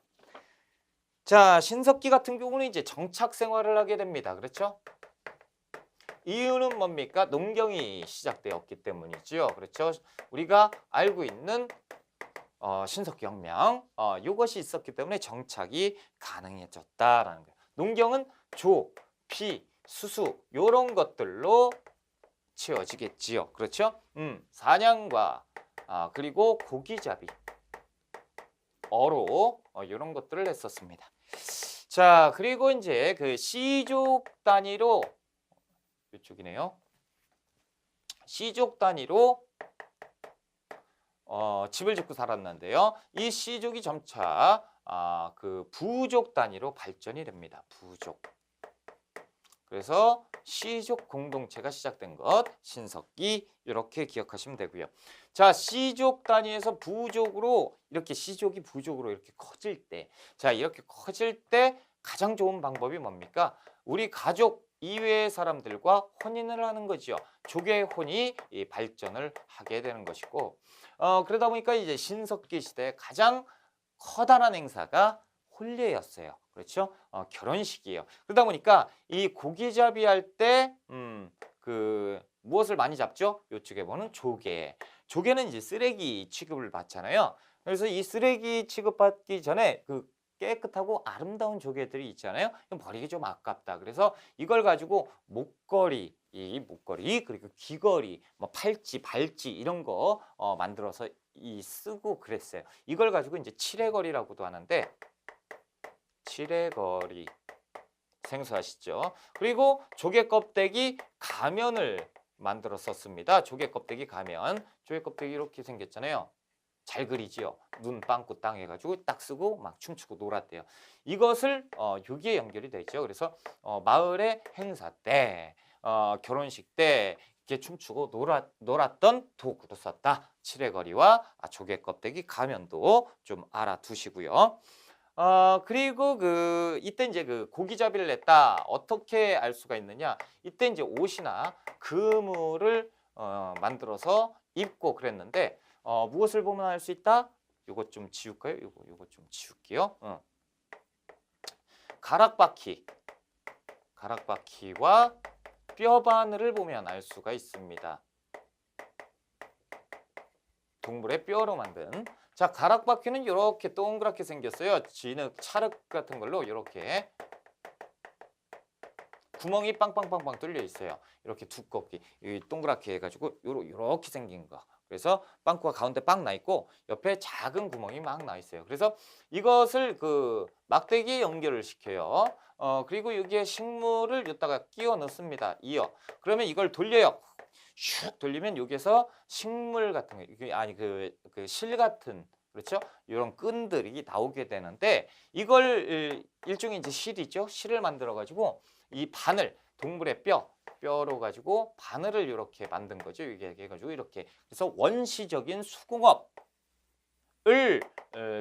자, 신석기 같은 경우는 이제 정착 생활을 하게 됩니다. 그렇죠? 이유는 뭡니까? 농경이 시작되었기 때문이죠. 그렇죠? 우리가 알고 있는 신석기 혁명, 이것이 있었기 때문에 정착이 가능해졌다라는 거예요. 농경은 조, 피, 수수 이런 것들로 채워지겠지요. 그렇죠? 사냥과 그리고 고기잡이, 어로 이런 것들을 했었습니다. 자, 그리고 이제 그 시족 단위로 이쪽이네요. 시족 단위로 집을 짓고 살았는데요. 이 시족이 점차 그 부족 단위로 발전이 됩니다. 부족. 그래서 시족 공동체가 시작된 것, 신석기 이렇게 기억하시면 되고요. 자, 시족 단위에서 부족으로 이렇게 시족이 부족으로 이렇게 커질 때, 자, 이렇게 커질 때 가장 좋은 방법이 뭡니까? 우리 가족 이외의 사람들과 혼인을 하는 거죠. 조계혼이 발전을 하게 되는 것이고, 그러다 보니까 이제 신석기 시대에 가장 커다란 행사가 혼례였어요. 그렇죠? 결혼식이에요. 그러다 보니까 이 고기잡이 할 때, 무엇을 많이 잡죠? 이쪽에 보는 조개. 조개는 이제 쓰레기 취급을 받잖아요. 그래서 이 쓰레기 취급받기 전에 깨끗하고 아름다운 조개들이 있잖아요. 그럼 버리기 좀 아깝다. 그래서 이걸 가지고 목걸이, 그리고 귀걸이, 뭐 팔찌, 발찌 이런 거 만들어서 쓰고 그랬어요. 이걸 가지고 이제 칠해거리라고도 하는데, 칠해거리 생소하시죠? 그리고 조개 껍데기 가면을 만들어 썼습니다. 조개 껍데기 가면. 조개 껍데기 이렇게 생겼잖아요. 잘 그리지요. 눈 빵꾸 땅 해가지고 딱 쓰고 막 춤추고 놀았대요. 이것을 여기에 연결이 되죠. 그래서 마을의 행사 때, 결혼식 때 이렇게 춤추고 놀았던 도구로 썼다. 칠해거리와 조개 껍데기 가면도 좀 알아두시고요. 그리고 이때 이제 고기잡이를 냈다. 어떻게 알 수가 있느냐? 이때 이제 옷이나 그물을 만들어서 입고 그랬는데, 무엇을 보면 알 수 있다? 요것 좀 지울까요? 요거 좀 지울게요. 가락바퀴와 뼈바늘을 보면 알 수가 있습니다. 동물의 뼈로 만든. 자, 가락바퀴는 이렇게 동그랗게 생겼어요. 진흙, 찰흙 같은 걸로 이렇게 구멍이 빵빵빵빵 뚫려 있어요. 이렇게 두껍게 동그랗게 해가지고 요렇게 생긴 거. 그래서 빵꾸가 가운데 빵 나 있고 옆에 작은 구멍이 막 나 있어요. 그래서 이것을 막대기에 연결을 시켜요. 그리고 여기에 식물을 여기다가 끼워 넣습니다. 그러면 이걸 돌려요. 슉 돌리면 여기에서 식물 같은 거, 실 같은, 그렇죠? 이런 끈들이 나오게 되는데, 이걸 일종의 이제 실이죠. 실을 만들어 가지고 이 바늘, 동물의 뼈로 가지고 바늘을 이렇게 만든 거죠. 이게 해가지고 이렇게. 그래서 원시적인 수공업을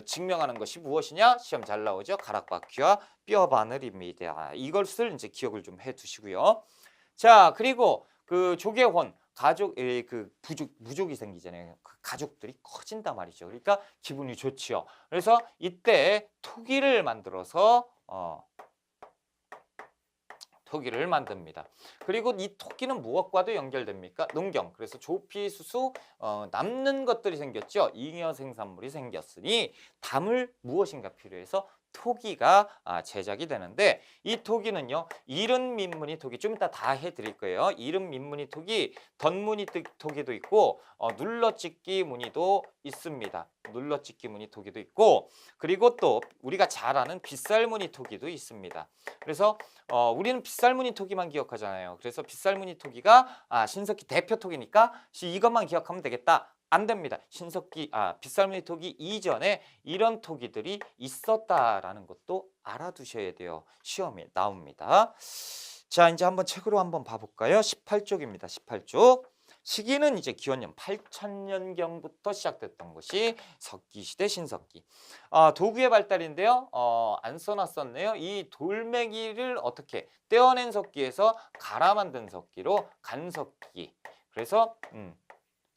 증명하는 것이 무엇이냐? 시험 잘 나오죠. 가락바퀴와 뼈 바늘입니다. 이것을 이제 기억을 좀 해두시고요. 자, 그리고 조계혼 무족이 생기잖아요. 가족들이 커진단 말이죠. 그러니까 기분이 좋지요. 그래서 이때 토기를 만들어서 토기를 만듭니다. 그리고 이 토기는 무엇과도 연결됩니까? 농경. 그래서 조피수수 남는 것들이 생겼죠. 잉여 생산물이 생겼으니 담을 무엇인가 필요해서 토기가 제작이 되는데, 이 토기는요, 이른 민무늬 토기, 좀 이따 다 해드릴 거예요. 이른 민무늬 토기, 덧무늬 토기도 있고 눌러찍기 무늬도 있습니다. 눌러찍기 무늬 토기도 있고, 그리고 또 우리가 잘 아는 빗살무늬 토기도 있습니다. 그래서 우리는 빗살무늬 토기만 기억하잖아요. 그래서 빗살무늬 토기가 신석기 대표 토기니까 이것만 기억하면 되겠다. 안 됩니다. 빗살무늬 토기 이전에 이런 토기들이 있었다라는 것도 알아두셔야 돼요. 시험에 나옵니다. 자, 이제 한번 책으로 한번 봐볼까요? 18쪽입니다. 18쪽. 시기는 이제 기원년 8000년경부터 시작됐던 것이 석기시대 신석기. 도구의 발달인데요. 안 써놨었네요. 이 돌멩이를 어떻게 떼어낸 석기에서 갈아 만든 석기로 간석기. 그래서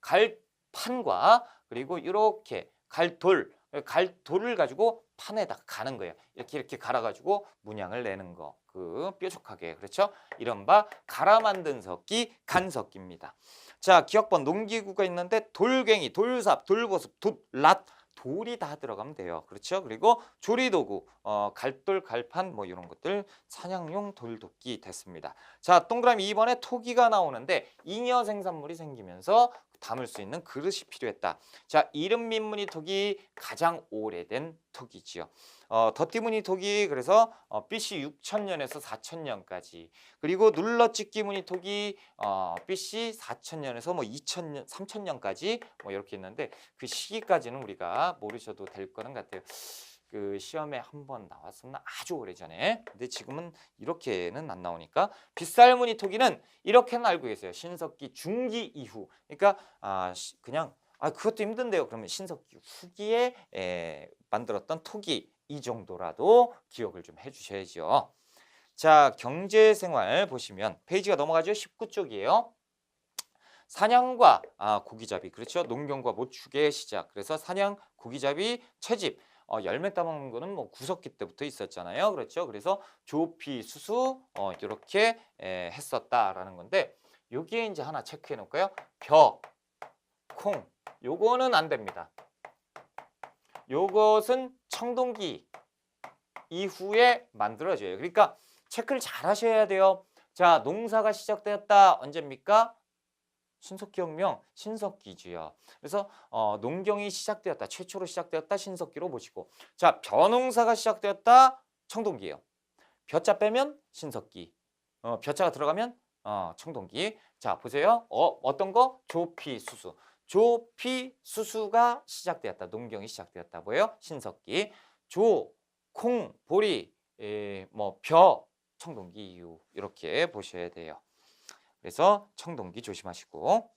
갈판과 그리고 이렇게 갈돌을 가지고 판에다가 가는 거예요. 이렇게 갈아가지고 문양을 내는 거. 뾰족하게. 그렇죠? 이른바 갈아 만든 석기, 간석기입니다. 자, 기억번 농기구가 있는데 돌갱이, 돌삽, 돌보습, 돛, 돌이 다 들어가면 돼요. 그렇죠? 그리고 조리도구, 갈돌, 갈판 뭐 이런 것들, 사냥용 돌도끼 됐습니다. 자, 동그라미 2번에 토기가 나오는데 잉여 생산물이 생기면서 담을 수 있는 그릇이 필요했다. 자, 이름 민무늬 토기 가장 오래된 토기지요. 덧띠무늬 토기, 그래서 BC 6000년에서 4000년까지. 그리고 눌러찍기 무늬 토기 BC 4000년에서 뭐 2000년, 3000년까지 뭐 이렇게 있는데 그 시기까지는 우리가 모르셔도 될 거는 같아요. 시험에 한번 나왔었나 아주 오래전에. 근데 지금은 이렇게는 안 나오니까. 빗살무늬 토기는 이렇게는 알고 계세요. 신석기 중기 이후. 그러니까 그냥 그것도 힘든데요. 그러면 신석기 후기에 만들었던 토기 이 정도라도 기억을 좀 해주셔야죠. 자, 경제생활 보시면 페이지가 넘어가죠. 19쪽이에요. 사냥과 고기잡이, 그렇죠. 농경과 모축의 시작. 그래서 사냥, 고기잡이, 채집. 열매 따먹는 거는 뭐 구석기 때부터 있었잖아요. 그렇죠. 그래서 조피, 수수 이렇게 했었다라는 건데 여기에 이제 하나 체크해 놓을까요? 벼, 콩. 요거는 안 됩니다. 요것은 청동기 이후에 만들어져요. 그러니까 체크를 잘 하셔야 돼요. 자, 농사가 시작되었다. 언제입니까? 신석기혁명, 신석기지요. 그래서 농경이 시작되었다. 최초로 시작되었다. 신석기로 보시고. 자, 벼농사가 시작되었다. 청동기예요. 벼자 빼면 신석기. 벼자가 들어가면 청동기. 자, 보세요. 어떤 거? 조피, 수수. 조피, 수수가 시작되었다. 농경이 시작되었다. 뭐예요? 신석기. 조, 콩, 보리, 벼, 청동기 이후 이렇게 보셔야 돼요. 그래서 청동기 조심하시고.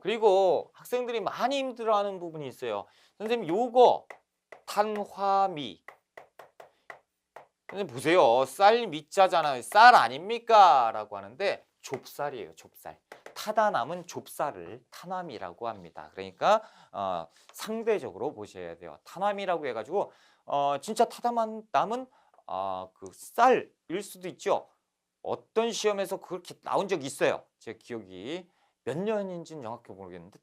그리고 학생들이 많이 힘들어하는 부분이 있어요. 선생님 요거 탄화미. 선생님 보세요. 쌀 미자잖아요. 쌀 아닙니까? 라고 하는데 좁쌀이에요. 좁쌀. 타다 남은 좁쌀을 탄화미라고 합니다. 그러니까 상대적으로 보셔야 돼요. 탄화미라고 해가지고 진짜 타다만 남은 그 쌀일 수도 있죠. 어떤 시험에서 그렇게 나온 적이 있어요. 제 기억이 몇 년인지는 정확히 모르겠는데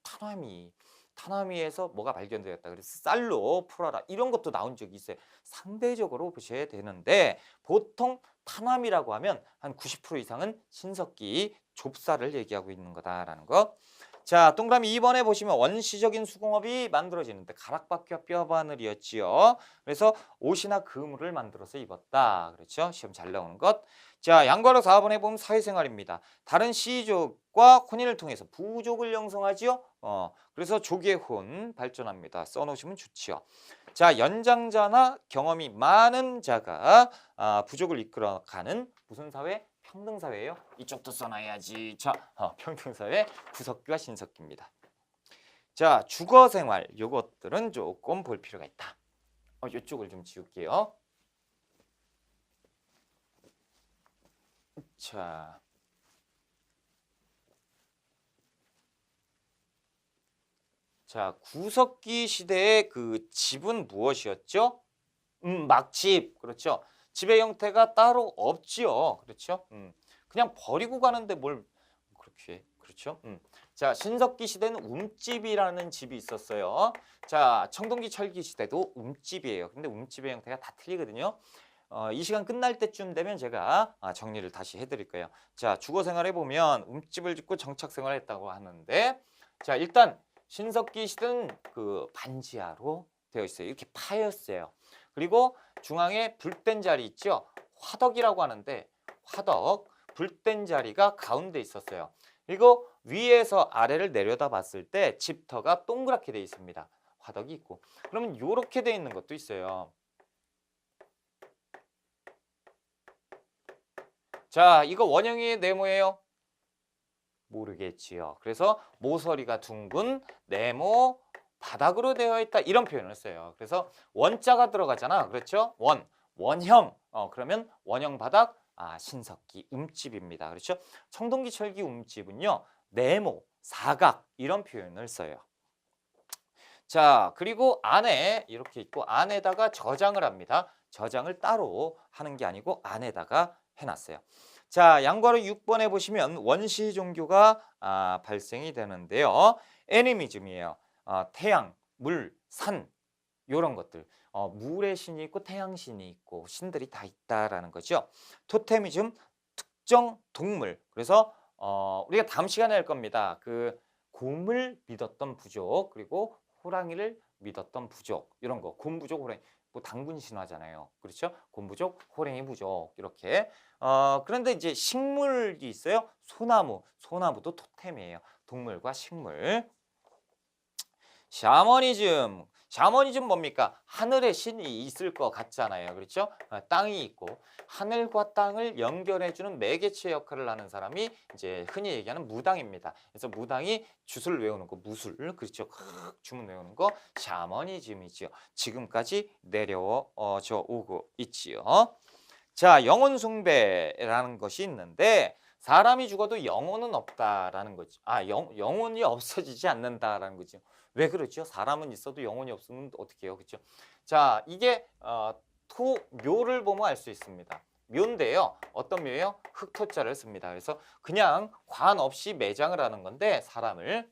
타나미에서 뭐가 발견되었다. 그래서 쌀로 풀어라. 이런 것도 나온 적이 있어요. 상대적으로 보셔야 되는데 보통 타나미라고 하면 한 90% 이상은 신석기 좁쌀을 얘기하고 있는 거다라는 거. 자, 동그라미 2번에 보시면 원시적인 수공업이 만들어지는데 가락바퀴와 뼈바늘이었지요. 그래서 옷이나 그물을 만들어서 입었다. 그렇죠? 시험 잘 나오는 것. 자, 양괄호 4번에 보면 사회생활입니다. 다른 시족과 혼인을 통해서 부족을 형성하지요. 그래서 조계혼 발전합니다. 써놓으시면 좋지요. 자, 연장자나 경험이 많은 자가 부족을 이끌어가는 무슨 사회? 평등사회예요. 이쪽도 써놔야지. 자, 평등사회 구석기와 신석기입니다. 자, 주거생활 요것들은 조금 볼 필요가 있다. 이쪽을 좀 지울게요. 자, 구석기 시대의 그 집은 무엇이었죠? 막집. 그렇죠. 집의 형태가 따로 없지요. 그렇죠. 그냥 버리고 가는데 뭘 그렇게. 그렇죠. 자, 신석기 시대는 움집이라는 집이 있었어요. 자, 청동기 철기 시대도 움집이에요. 근데 움집의 형태가 다 틀리거든요. 이 시간 끝날 때쯤 되면 제가 정리를 다시 해드릴 거예요. 자, 주거 생활해 보면 움집을 짓고 정착 생활했다고 하는데, 자, 일단 신석기 시대는 그 반지하로 되어 있어요. 이렇게 파였어요. 그리고 중앙에 불된 자리 있죠. 화덕이라고 하는데 화덕, 불된 자리가 가운데 있었어요. 그리고 위에서 아래를 내려다 봤을 때 집터가 동그랗게 되어 있습니다. 화덕이 있고. 그러면 이렇게 되어 있는 것도 있어요. 자, 이거 원형의 네모예요? 모르겠지요. 그래서 모서리가 둥근 네모 바닥으로 되어 있다. 이런 표현을 써요. 그래서 원자가 들어가잖아. 그렇죠? 원형. 그러면 원형 바닥, 신석기, 움집입니다. 그렇죠? 청동기 철기 움집은요. 네모, 사각 이런 표현을 써요. 자, 그리고 안에 이렇게 있고 안에다가 저장을 합니다. 저장을 따로 하는 게 아니고 안에다가 해놨어요. 자, 양괄호 6번에 보시면 원시 종교가 발생이 되는데요. 애니미즘이에요. 태양, 물, 산 이런 것들. 물의 신이 있고 태양 신이 있고 신들이 다 있다라는 거죠. 토테미즘, 특정 동물. 그래서 우리가 다음 시간에 할 겁니다. 그 곰을 믿었던 부족 그리고 호랑이를 믿었던 부족 이런 거. 곰부족, 호랑이. 뭐 당군 신화잖아요. 그렇죠? 곰부족, 호랑이 부족 이렇게. 그런데 이제 식물이 있어요. 소나무. 소나무도 토템이에요. 동물과 식물. 샤머니즘. 샤머니즘 뭡니까? 하늘에 신이 있을 것 같잖아요. 그렇죠? 땅이 있고 하늘과 땅을 연결해주는 매개체 역할을 하는 사람이 이제 흔히 얘기하는 무당입니다. 그래서 무당이 주술 외우는 거, 무술, 그렇죠? 주문 외우는 거 샤머니즘이지요. 지금까지 내려져 오고 있지요. 자, 영혼 숭배라는 것이 있는데 사람이 죽어도 영혼은 없다라는 거지. 영혼이 없어지지 않는다라는 거죠. 왜 그러죠? 사람은 있어도 영혼이 없으면 어떻게 해요? 그렇죠? 자, 이게 묘를 보면 알 수 있습니다. 묘인데요. 어떤 묘예요? 흑토자를 씁니다. 그래서 그냥 관 없이 매장을 하는 건데 사람을.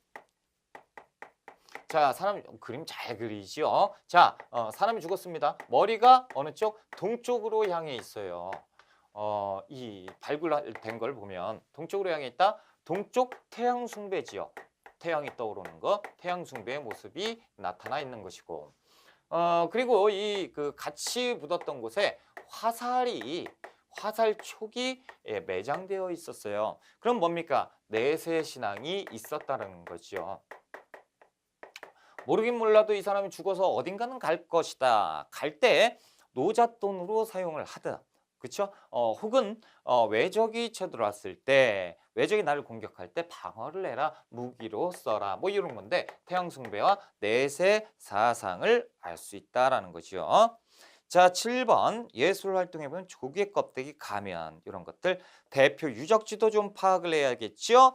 자, 사람 그림 잘 그리지요. 자, 사람이 죽었습니다. 머리가 어느 쪽? 동쪽으로 향해 있어요. 이 발굴된 걸 보면 동쪽으로 향해 있다. 동쪽 태양 숭배지요. 태양이 떠오르는 거, 태양 숭배의 모습이 나타나 있는 것이고. 그리고 이 같이 묻었던 곳에 화살촉이 매장되어 있었어요. 그럼 뭡니까? 내세 신앙이 있었다는 거죠. 모르긴 몰라도 이 사람이 죽어서 어딘가는 갈 것이다. 갈 때 노잣돈으로 사용을 하든, 그렇죠? 혹은 외적이 쳐들어왔을 때, 외적이 나를 공격할 때 방어를 해라, 무기로 써라, 뭐 이런 건데 태양 숭배와 내세 사상을 알 수 있다라는 거죠. 자, 7번 예술 활동해 보면 조개 껍데기 가면 이런 것들 대표 유적지도 좀 파악을 해야겠죠.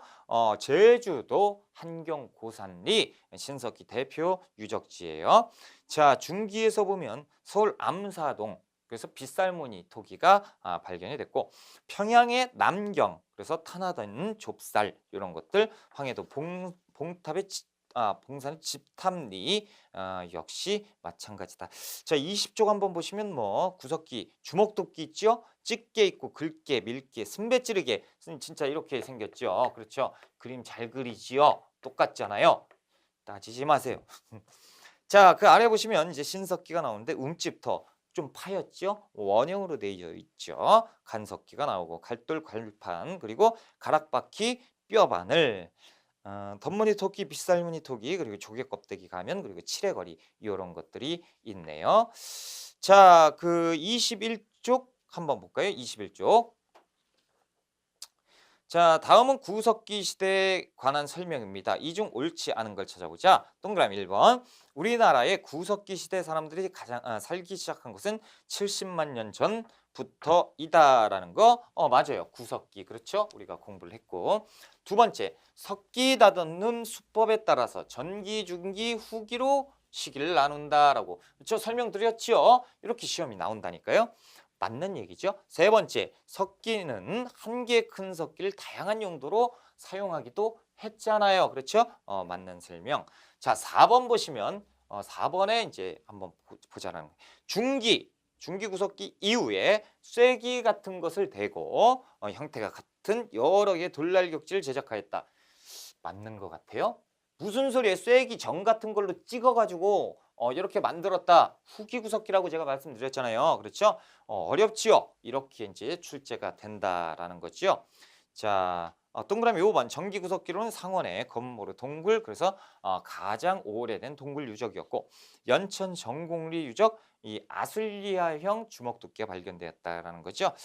제주도 한경 고산리 신석기 대표 유적지예요. 자, 중기에서 보면 서울 암사동 그래서 빗살무늬 토기가 발견이 됐고 평양의 남경 그래서 타나다는 좁쌀 이런 것들 황해도 봉탑의 봉산의 집탑리 역시 마찬가지다. 자, 20쪽 한번 보시면 뭐 구석기, 주먹도끼 있죠? 집게 있고 긁게, 밀게, 순배 찌르게 진짜 이렇게 생겼죠. 그렇죠? 그림 잘 그리지요. 똑같잖아요. 따지지 마세요. 자, 그 아래 보시면 이제 신석기가 나오는데 움집터 좀 파였죠? 원형으로 되어 있죠. 간석기가 나오고 갈돌, 갈판 그리고 가락바퀴, 뼈바늘 덧무늬 토끼, 빗살무늬 토끼, 그리고 조개 껍데기 가면, 그리고 칠해거리 이런 것들이 있네요. 자, 그 21쪽 한번 볼까요? 21쪽. 자, 다음은 구석기 시대에 관한 설명입니다. 이 중 옳지 않은 걸 찾아보자. 동그라미 1번. 우리나라의 구석기 시대 사람들이 가장 살기 시작한 것은 70만 년 전부터이다라는 거. 맞아요. 구석기. 그렇죠? 우리가 공부를 했고. 두 번째, 석기 다듬는 수법에 따라서 전기, 중기, 후기로 시기를 나눈다라고. 그렇죠? 설명드렸죠? 이렇게 시험이 나온다니까요. 맞는 얘기죠. 세 번째, 석기는 한 개 큰 석기를 다양한 용도로 사용하기도 했잖아요. 그렇죠? 맞는 설명. 자, 4번 보시면 4번에 이제 한번 보자는 중기 구석기 이후에 쇠기 같은 것을 대고 형태가 같은 여러 개의 돌날격지를 제작하였다. 맞는 것 같아요. 무슨 소리에 쇠기 정 같은 걸로 찍어가지고 이렇게 만들었다. 후기 구석기라고 제가 말씀드렸잖아요. 그렇죠? 어렵지요. 이렇게 이제 출제가 된다라는 거죠. 자, 동그라미 5번 전기 구석기로는 상원의 건모르 동굴 그래서 가장 오래된 동굴 유적이었고 연천 정곡리 유적 이 아술리아형 주먹두께가 발견되었다라는 거죠.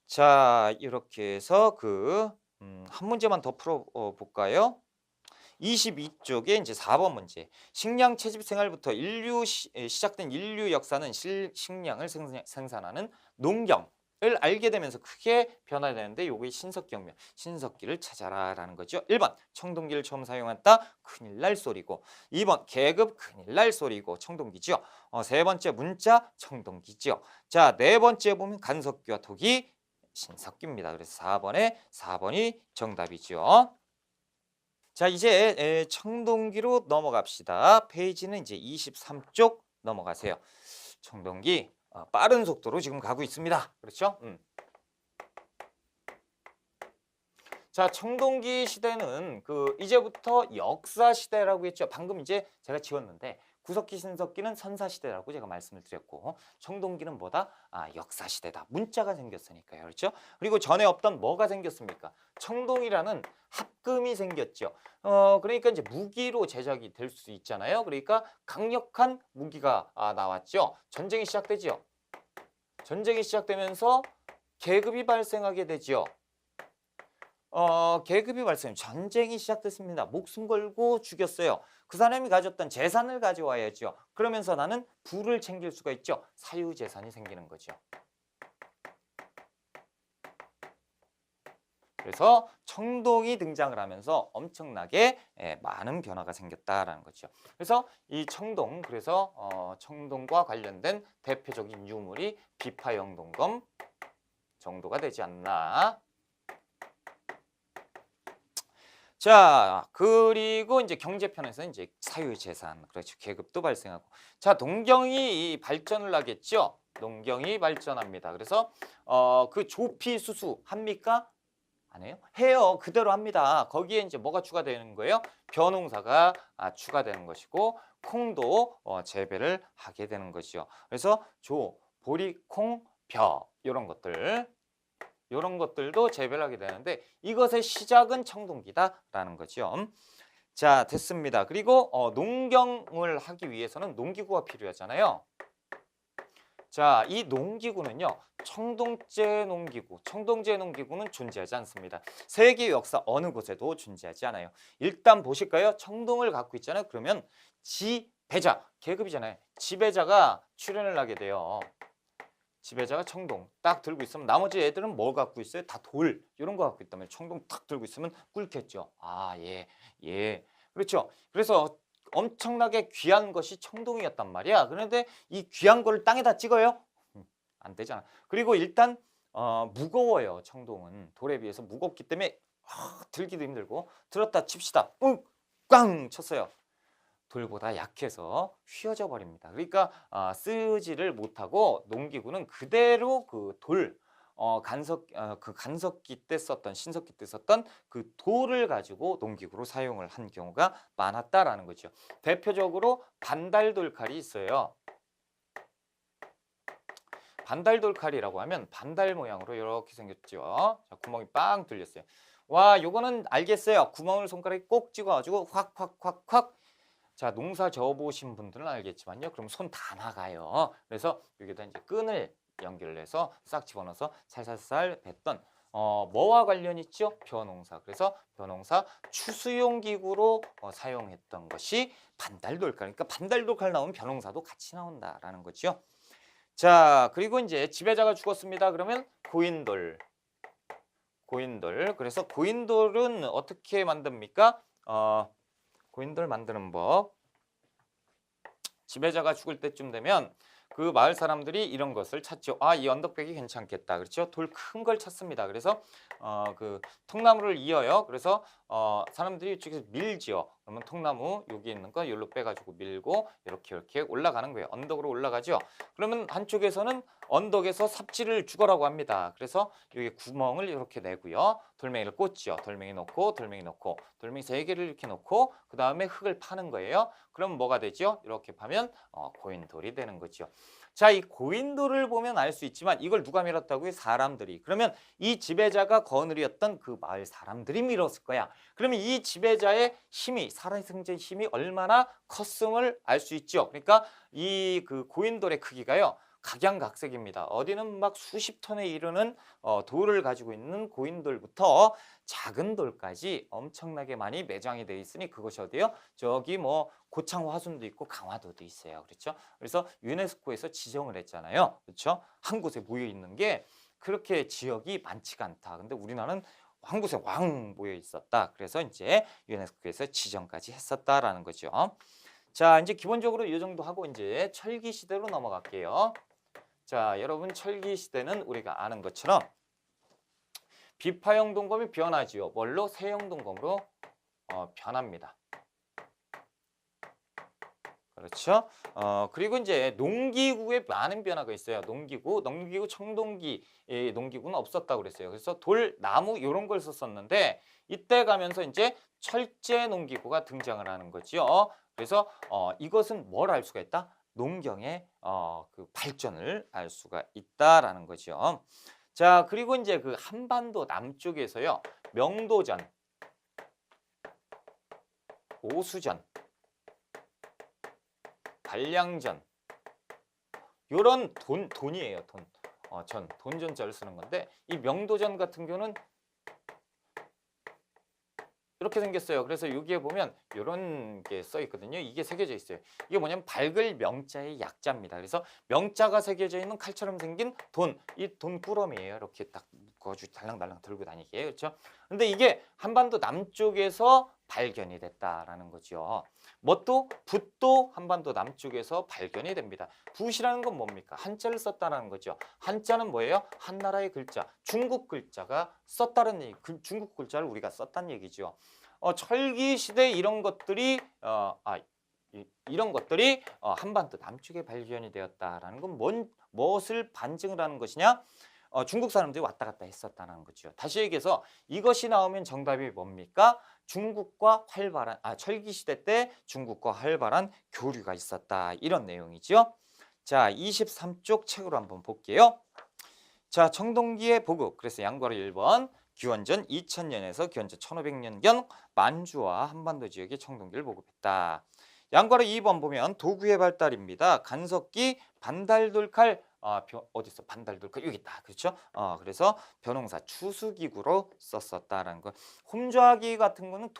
자, 이렇게 해서 한 문제만 더 풀어 볼까요? 22쪽에 이제 4번 문제. 식량 채집 생활부터 시작된 인류 역사는 식량을 생산하는 농경을 알게 되면서 크게 변화되는데 요게 신석기혁명, 신석기를 찾아라라는 거죠. 1번 청동기를 처음 사용했다. 큰일 날 소리고. 2번 계급 큰일 날 소리고 청동기죠. 세 번째 문자 청동기죠. 자, 네 번째 보면 간석기와 토기 신석기입니다. 그래서 4번이 정답이죠. 자, 이제 청동기로 넘어갑시다. 페이지는 이제 23쪽 넘어가세요. 청동기 빠른 속도로 지금 가고 있습니다. 그렇죠? 자, 청동기 시대는 이제부터 역사 시대라고 했죠. 방금 이제 제가 지웠는데 구석기, 신석기는 선사 시대라고 제가 말씀을 드렸고 청동기는 뭐다? 역사 시대다. 문자가 생겼으니까요. 그렇죠? 그리고 전에 없던 뭐가 생겼습니까? 청동이라는 합금이 생겼죠. 그러니까 이제 무기로 제작이 될 수 있잖아요. 그러니까 강력한 무기가 나왔죠. 전쟁이 시작되죠. 전쟁이 시작되면서 계급이 발생하게 되죠. 계급이 발생, 전쟁이 시작됐습니다. 목숨 걸고 죽였어요. 그 사람이 가졌던 재산을 가져와야죠. 그러면서 나는 부를 챙길 수가 있죠. 사유재산이 생기는 거죠. 그래서 청동이 등장을 하면서 엄청나게 많은 변화가 생겼다라는 거죠. 그래서 이 청동, 그래서 청동과 관련된 대표적인 유물이 비파영동검 정도가 되지 않나. 자, 그리고 이제 경제편에서는 이제 사유재산, 그렇죠. 계급도 발생하고. 자, 농경이 발전을 하겠죠. 농경이 발전합니다. 그래서 그 조피수수 합니까? 안 해요? 해요. 그대로 합니다. 거기에 이제 뭐가 추가되는 거예요? 벼농사가 추가되는 것이고 콩도 재배를 하게 되는 것이죠. 그래서 조, 보리, 콩, 벼 이런 것들. 이런 것들도 재배를 하게 되는데 이것의 시작은 청동기다라는 거죠. 자, 됐습니다. 그리고 농경을 하기 위해서는 농기구가 필요하잖아요. 자, 이 농기구는요. 청동제 농기구는 존재하지 않습니다. 세계 역사 어느 곳에도 존재하지 않아요. 일단 보실까요? 청동을 갖고 있잖아요. 그러면 지배자, 계급이잖아요. 지배자가 출현을 하게 돼요. 지배자가 청동 딱 들고 있으면 나머지 애들은 뭘 갖고 있어요? 다 돌 이런 거 갖고 있다면 청동 딱 들고 있으면 꿀겠죠. 아, 예. 그렇죠. 그래서 엄청나게 귀한 것이 청동이었단 말이야. 그런데 이 귀한 거를 땅에다 찍어요? 안 되잖아. 그리고 일단 무거워요. 청동은 돌에 비해서 무겁기 때문에 들기도 힘들고 들었다 칩시다. 꽝 쳤어요. 돌보다 약해서 휘어져 버립니다. 그러니까 쓰지를 못하고 농기구는 그대로 그 돌, 그 간석기 때 썼던 신석기 때 썼던 그 돌을 가지고 농기구로 사용을 한 경우가 많았다라는 거죠. 대표적으로 반달돌칼이 있어요. 반달돌칼이라고 하면 반달 모양으로 이렇게 생겼죠. 자, 구멍이 빵 뚫렸어요. 와, 요거는 알겠어요. 구멍을 손가락에 꼭 찍어가지고 확. 자, 농사 져보신 분들은 알겠지만요. 그럼 손 다 나가요. 그래서 여기다 이제 끈을 연결해서 싹 집어넣어서 살살살 뱉던 뭐와 관련 있죠? 벼농사. 그래서 벼농사 추수용 기구로 사용했던 것이 반달돌칼. 그러니까 반달돌칼 나오면 벼농사도 같이 나온다라는 거죠. 자, 그리고 이제 지배자가 죽었습니다. 그러면 고인돌. 그래서 고인돌은 어떻게 만듭니까? 고인돌 만드는 법. 지배자가 죽을 때쯤 되면 그 마을 사람들이 이런 것을 찾죠. 아, 이 언덕백이 괜찮겠다. 그렇죠? 돌 큰 걸 찾습니다. 그래서 그 통나무를 이어요. 그래서 사람들이 이쪽에서 밀지요. 그러면 통나무 여기 있는 거 여기로 빼가지고 밀고 이렇게 올라가는 거예요. 언덕으로 올라가죠. 그러면 한쪽에서는 언덕에서 삽질을 죽어라고 합니다. 그래서 여기 구멍을 이렇게 내고요. 돌멩이를 꽂죠. 돌멩이 놓고 돌멩이 3개를 이렇게 놓고 그 다음에 흙을 파는 거예요. 그럼 뭐가 되죠? 이렇게 파면 고인돌이 되는 거죠. 자, 이 고인돌을 보면 알 수 있지만 이걸 누가 밀었다고요? 사람들이. 그러면 이 지배자가 거느리었던 그 마을 사람들이 밀었을 거야. 그러면 이 지배자의 힘이, 살아생전의 힘이 얼마나 컸음을 알 수 있죠. 그러니까 이 그 고인돌의 크기가요. 각양각색입니다. 어디는 막 수십 톤에 이르는 돌을 가지고 있는 고인돌부터 작은 돌까지 엄청나게 많이 매장이 되어 있으니 그것이 어디요? 저기 뭐 고창 화순도 있고 강화도도 있어요. 그렇죠? 그래서 유네스코에서 지정을 했잖아요. 그렇죠? 한 곳에 모여 있는 게 그렇게 지역이 많지가 않다. 근데 우리나라는 한 곳에 왕 모여 있었다. 그래서 이제 유네스코에서 지정까지 했었다라는 거죠. 자, 이제 기본적으로 이 정도 하고 이제 철기 시대로 넘어갈게요. 자, 여러분 철기 시대는 우리가 아는 것처럼 비파형 동검이 변하지요. 뭘로? 세형 동검으로 변합니다. 그렇죠? 그리고 이제 농기구에 많은 변화가 있어요. 농기구 청동기, 농기구는 없었다고 그랬어요. 그래서 돌, 나무 이런 걸 썼었는데 이때 가면서 이제 철제 농기구가 등장을 하는 거죠. 그래서 이것은 뭘 알 수가 있다? 농경의 그 발전을 알 수가 있다라는 거죠. 자, 그리고 이제 그 한반도 남쪽에서요. 명도전, 오수전, 단량전 요런 돈이에요. 돈전자를 쓰는 건데 이 명도전 같은 경우는 이렇게 생겼어요. 그래서 여기에 보면 이런 게 써 있거든요. 이게 새겨져 있어요. 이게 뭐냐면 밝을 명자의 약자입니다. 그래서 명자가 새겨져 있는 칼처럼 생긴 돈, 이 돈꾸러미예요. 이렇게 딱 거주 달랑달랑 들고 다니게 그렇죠? 근데 이게 한반도 남쪽에서 발견이 됐다라는 거죠. 뭣도 붓도 한반도 남쪽에서 발견이 됩니다. 붓이라는 건 뭡니까? 한자를 썼다라는 거죠. 한자는 뭐예요? 한 나라의 글자, 중국 글자가 썼다는 얘기, 중국 글자를 우리가 썼다는 얘기죠. 철기 시대 이런 것들이 이런 것들이 한반도 남쪽에 발견이 되었다라는 건 무엇을 반증을 하는 것이냐? 중국 사람들이 왔다 갔다 했었다는 거죠. 다시 얘기해서 이것이 나오면 정답이 뭡니까? 중국과 활발한 철기 시대 때 중국과 활발한 교류가 있었다. 이런 내용이죠. 자, 23쪽 책으로 한번 볼게요. 자, 청동기의 보급. 그래서 양괄호 1번. 기원전 2000년에서 기원전 1500년경 만주와 한반도 지역에 청동기를 보급했다. 양괄호 2번 보면 도구의 발달입니다. 간석기, 반달돌칼, 어디 있어? 반달돌칼 여기 있다. 그렇죠? 그래서 벼농사 추수기구로 썼었다라는 거. 홈좌기 같은 거는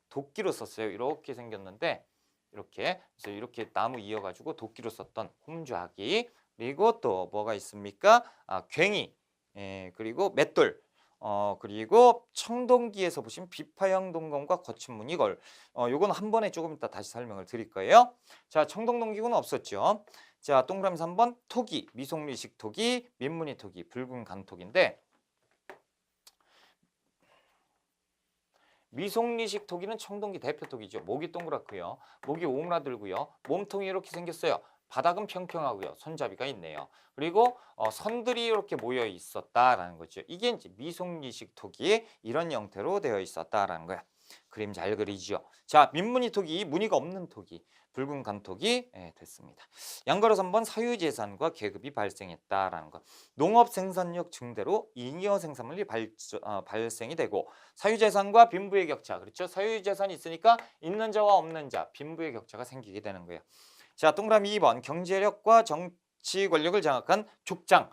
도끼로 썼어요. 이렇게 생겼는데 이렇게 그래서 이렇게 나무 이어가지고 도끼로 썼던 홈좌기. 그리고 또 뭐가 있습니까? 괭이, 그리고 맷돌. 그리고 청동기에서 보신 비파형 동검과 거친 무늬걸. 요건 한 번에 조금 이따 다시 설명을 드릴 거예요. 자, 청동동기구는 없었죠. 자, 동그라미 3번 토기, 미송리식 토기, 민무늬 토기, 붉은 간토기인데 미송리식 토기는 청동기 대표 토기죠. 목이 동그랗고요. 목이 오므라들고요. 몸통이 이렇게 생겼어요. 바닥은 평평하고요. 손잡이가 있네요. 그리고 선들이 이렇게 모여 있었다라는 거죠. 이게 이제 미송리식 토기의 이런 형태로 되어 있었다라는 거야. 그림 잘 그리죠. 자, 민무늬 토기, 무늬가 없는 토기, 붉은 간토기 됐습니다. 양괄호 3번 사유재산과 계급이 발생했다라는 것. 농업 생산력 증대로 잉여 생산물이 발생이 되고 사유재산과 빈부의 격차. 그렇죠? 사유재산이 있으니까 있는 자와 없는 자, 빈부의 격차가 생기게 되는 거예요. 자, 동그라미 2번 경제력과 정치 권력을 장악한 족장,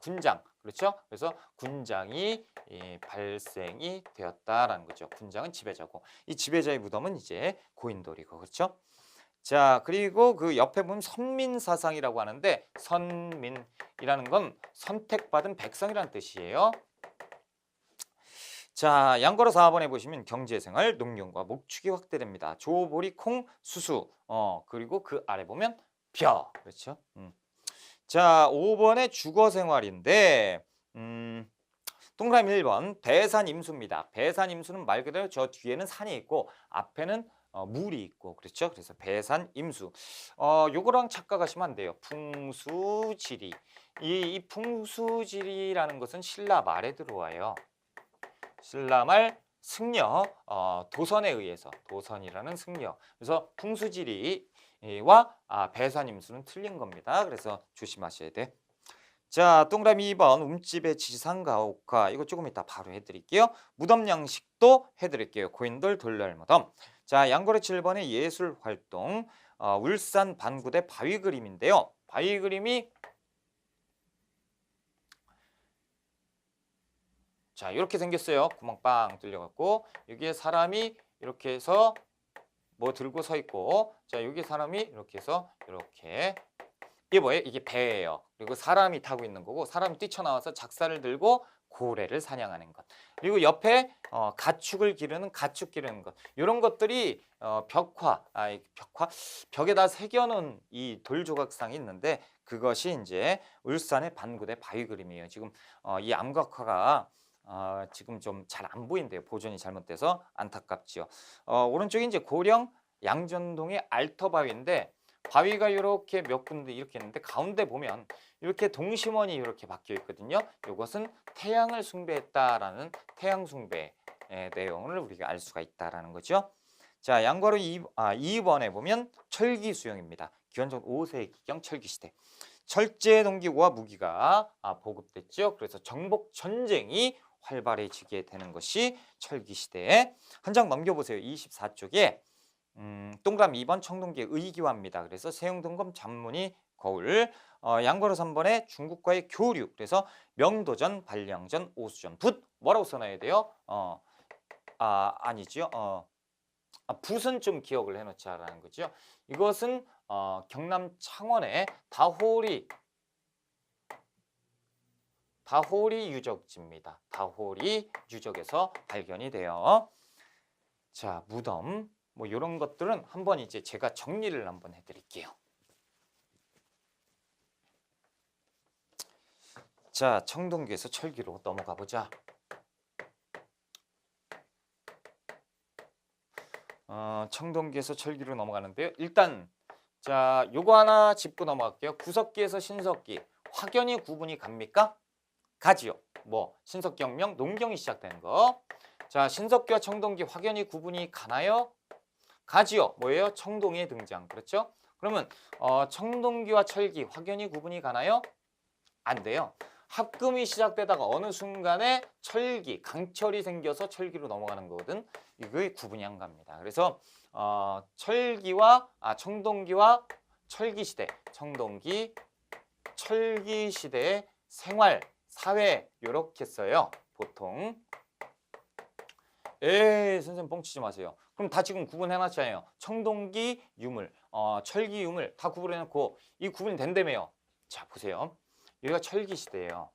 군장. 그렇죠? 그래서 군장이 발생이 되었다라는 거죠. 군장은 지배자고 이 지배자의 무덤은 이제 고인돌이고 그렇죠? 자, 그리고 그 옆에 보면 선민사상이라고 하는데 선민이라는 건 선택받은 백성이라는 뜻이에요. 자, 양괄호 4번에 보시면 경제생활, 농경과 목축이 확대됩니다. 조, 보리, 콩, 수수. 그리고 그 아래 보면 벼. 그렇죠? 자, 5번에 주거생활인데 동그라미 1번 배산임수입니다. 배산임수는 말 그대로 저 뒤에는 산이 있고 앞에는 물이 있고 그렇죠? 그래서 배산임수. 요거랑 착각하시면 안 돼요. 풍수지리. 이 풍수지리라는 것은 신라 말에 들어와요. 신라 말 승려, 도선에 의해서 도선이라는 승려. 그래서 풍수지리와 배산임수는 틀린 겁니다. 그래서 조심하셔야 돼. 자, 동그라미 2번 움집의 지상가옥화 이거 조금 이따 바로 해드릴게요. 무덤 양식도 해드릴게요. 고인돌 돌렬 무덤. 자, 양괄호 7번의 예술활동 울산 반구대 바위 그림인데요. 바위 그림이 자, 이렇게 생겼어요. 구멍 빵 뚫려갖고 여기에 사람이 이렇게 해서 뭐 들고 서 있고 자, 여기 사람이 이렇게 해서 이렇게 이게 뭐예요? 이게 배예요. 그리고 사람이 타고 있는 거고 사람이 뛰쳐나와서 작사를 들고 고래를 사냥하는 것. 그리고 옆에 가축을 기르는 가축 기르는 것. 이런 것들이 벽에다 새겨놓은 이 돌조각상이 있는데 그것이 이제 울산의 반구대 바위 그림이에요. 지금 이 암각화가 지금 좀 잘 안 보인대요. 보존이 잘못돼서 안타깝지요. 오른쪽이 이제 고령 양전동의 알터바위인데 바위가 이렇게 몇 군데 이렇게 있는데 가운데 보면 이렇게 동심원이 이렇게 박혀 있거든요. 이것은 태양을 숭배했다라는 태양 숭배의 내용을 우리가 알 수가 있다라는 거죠. 자, 양괄호 2번에 보면 철기 수용입니다. 기원전 5세기경 철기 시대. 철제 농기구와 무기가 보급됐죠. 그래서 정복 전쟁이 활발해지게 되는 것이 철기 시대에 한 장 넘겨보세요. 24쪽에 동그라미 2번 청동기의 의기화입니다. 그래서 세용동검 잔무늬 거울. 양괄호 3번에 중국과의 교류. 그래서 명도전, 발령전, 오수전. 붓 뭐라고 써놔야 돼요? 아니죠. 붓은 좀 기억을 해놓자라는 거죠. 이것은 경남 창원의 다호리 다호리 유적지입니다. 다호리 유적에서 발견이 돼요. 자, 무덤 뭐 이런 것들은 한번 이제 제가 정리를 한번 해드릴게요. 자, 청동기에서 철기로 넘어가 보자. 청동기에서 철기로 넘어가는데요. 일단 자, 요거 하나 짚고 넘어갈게요. 구석기에서 신석기 확연히 구분이 갑니까? 가지요. 뭐 신석기혁명, 농경이 시작되는 거. 자, 신석기와 청동기 확연히 구분이 가나요? 가지요. 뭐예요? 청동의 등장. 그렇죠? 그러면 청동기와 철기 확연히 구분이 가나요? 안 돼요. 합금이 시작되다가 어느 순간에 철기, 강철이 생겨서 철기로 넘어가는 거거든. 이거 구분이 안 갑니다. 그래서 청동기와 철기 시대, 청동기, 철기 시대의 생활, 사회 이렇게 써요. 보통. 선생님 뻥치지 마세요. 그럼 다 지금 구분해놨잖아요. 청동기 유물, 철기 유물 다 구분해놓고 이 구분이 된다며요. 자, 보세요. 여기가 철기 시대예요.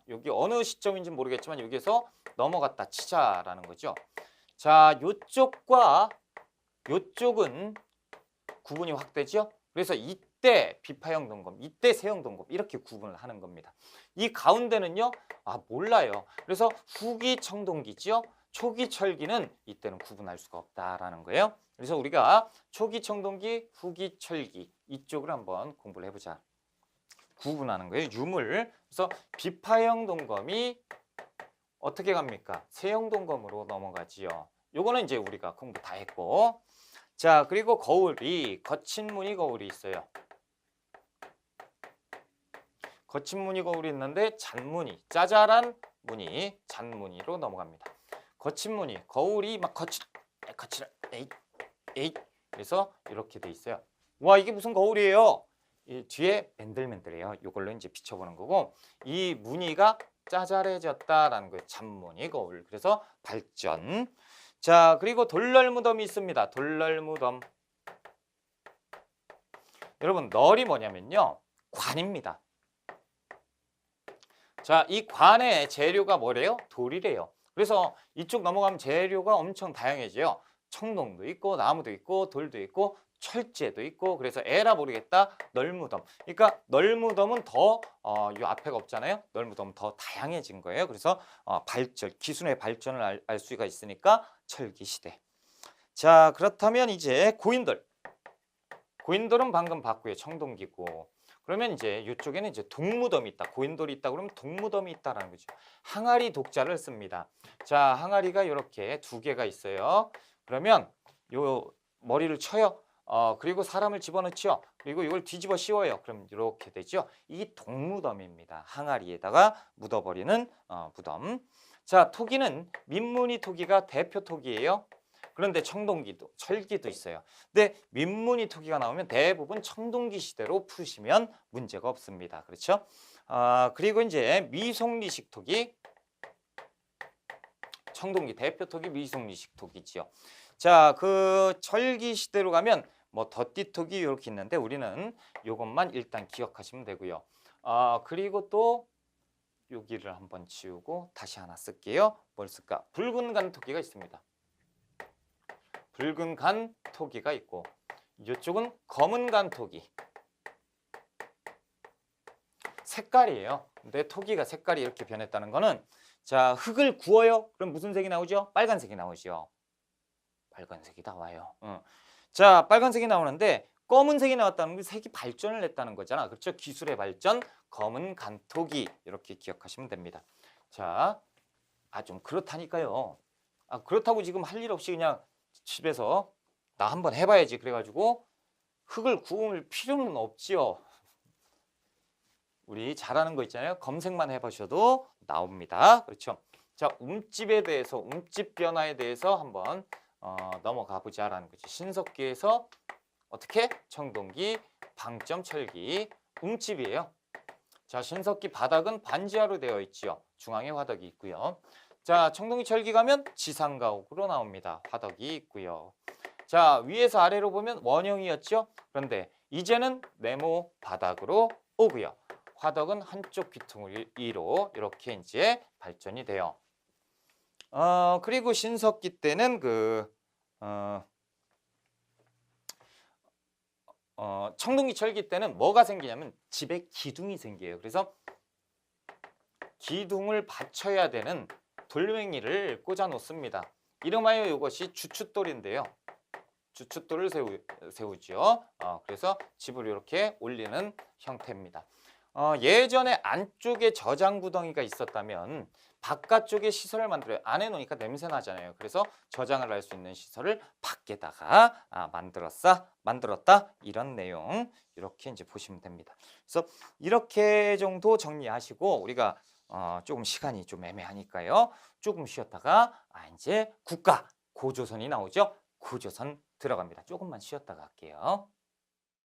여기 어느 시점인지 모르겠지만 여기에서 넘어갔다 치자라는 거죠. 자, 요쪽과 요쪽은 구분이 확 되죠. 그래서 이때 비파형 동검, 이때 세형 동검 이렇게 구분을 하는 겁니다. 이 가운데는요, 몰라요. 그래서 후기 청동기죠. 초기 철기는 이때는 구분할 수가 없다라는 거예요. 그래서 우리가 초기 청동기, 후기 철기 이쪽을 한번 공부를 해보자. 구분하는 거예요. 유물. 그래서 비파형 동검이 어떻게 갑니까? 세형 동검으로 넘어가지요. 요거는 이제 우리가 공부 다 했고. 자, 그리고 거울이 거친 무늬 거울이 있어요. 거친 무늬 거울이 있는데 잔무늬, 짜잘한 무늬, 잔무늬로 넘어갑니다. 거친 무늬, 거울이 막 거칠어, 에이. 그래서 이렇게 돼 있어요. 와, 이게 무슨 거울이에요? 이 뒤에 맨들맨들해요. 이걸로 이제 비춰보는 거고, 이 무늬가 짜잘해졌다라는 거예요. 잔무늬 거울. 그래서 발전. 자, 그리고 돌널무덤이 있습니다. 돌널무덤. 여러분, 널이 뭐냐면요, 관입니다. 자, 이 관의 재료가 뭐래요? 돌이래요. 그래서 이쪽 넘어가면 재료가 엄청 다양해져요. 청동도 있고 나무도 있고 돌도 있고 철제도 있고. 그래서 에라 모르겠다 널무덤. 그러니까 널무덤은 더 이 앞에가 없잖아요. 널무덤은 더 다양해진 거예요. 그래서 발전, 기술의 발전을 알 수가 있으니까 철기 시대. 자, 그렇다면 이제 고인돌. 고인돌은 방금 봤고요. 청동기고. 그러면 이제 이쪽에는 이제 동무덤이 있다. 고인돌이 있다 그러면 동무덤이 있다라는 거죠. 항아리 독자를 씁니다. 자, 항아리가 이렇게 두 개가 있어요. 그러면 요 머리를 쳐요. 그리고 사람을 집어넣죠. 그리고 이걸 뒤집어 씌워요. 그럼 이렇게 되죠. 이 동무덤입니다. 항아리에다가 묻어버리는 무덤. 자, 토기는 민무늬 토기가 대표 토기예요. 그런데 청동기도, 철기도 있어요. 근데 민무늬 토기가 나오면 대부분 청동기 시대로 푸시면 문제가 없습니다. 그렇죠? 그리고 이제 미송리식 토기. 청동기 대표 토기 미송리식 토기지요. 자, 그 철기 시대로 가면 뭐 덧띠토기 이렇게 있는데 우리는 이것만 일단 기억하시면 되고요. 그리고 또 여기를 한번 지우고 다시 하나 쓸게요. 뭘 쓸까? 붉은 간토기가 있습니다. 붉은 간토기가 있고 이쪽은 검은 간토기. 색깔이에요. 근데 토기가 색깔이 이렇게 변했다는 거는, 자, 흙을 구워요. 그럼 무슨 색이 나오죠? 빨간색이 나오죠. 빨간색이 나와요. 자, 빨간색이 나오는데 검은색이 나왔다는 게 색이 발전을 했다는 거잖아. 그렇죠? 기술의 발전, 검은 간토기 이렇게 기억하시면 됩니다. 자, 좀 그렇다니까요. 그렇다고 지금 할 일 없이 그냥 집에서 나 한번 해봐야지 그래가지고 흙을 구울 필요는 없지요. 우리 잘하는 거 있잖아요. 검색만 해보셔도 나옵니다. 그렇죠? 자, 움집에 대해서, 움집 변화에 대해서 한번 넘어가 보자라는 거죠. 신석기에서 어떻게? 청동기, 방점, 철기, 움집이에요. 자, 신석기 바닥은 반지하로 되어 있지요. 중앙에 화덕이 있고요. 자, 청동기 철기 가면 지상가옥으로 나옵니다. 화덕이 있고요. 자, 위에서 아래로 보면 원형이었죠. 그런데 이제는 네모 바닥으로 오고요. 화덕은 한쪽 귀퉁이 위로 이렇게 이제 발전이 돼요. 그리고 신석기 때는 청동기 철기 때는 뭐가 생기냐면 집에 기둥이 생겨요. 그래서 기둥을 받쳐야 되는 돌멩이를 꽂아 놓습니다. 이름하여 이것이 주춧돌인데요. 주춧돌을 세우죠. 그래서 집을 이렇게 올리는 형태입니다. 예전에 안쪽에 저장 구덩이가 있었다면 바깥쪽에 시설을 만들어요. 안에 놓으니까 냄새 나잖아요. 그래서 저장을 할 수 있는 시설을 밖에다가 만들었다 이런 내용 이렇게 이제 보시면 됩니다. 그래서 이렇게 정도 정리하시고 우리가 조금 시간이 좀 애매하니까요. 조금 쉬었다가 이제 국가 고조선이 나오죠. 고조선 들어갑니다. 조금만 쉬었다가 할게요.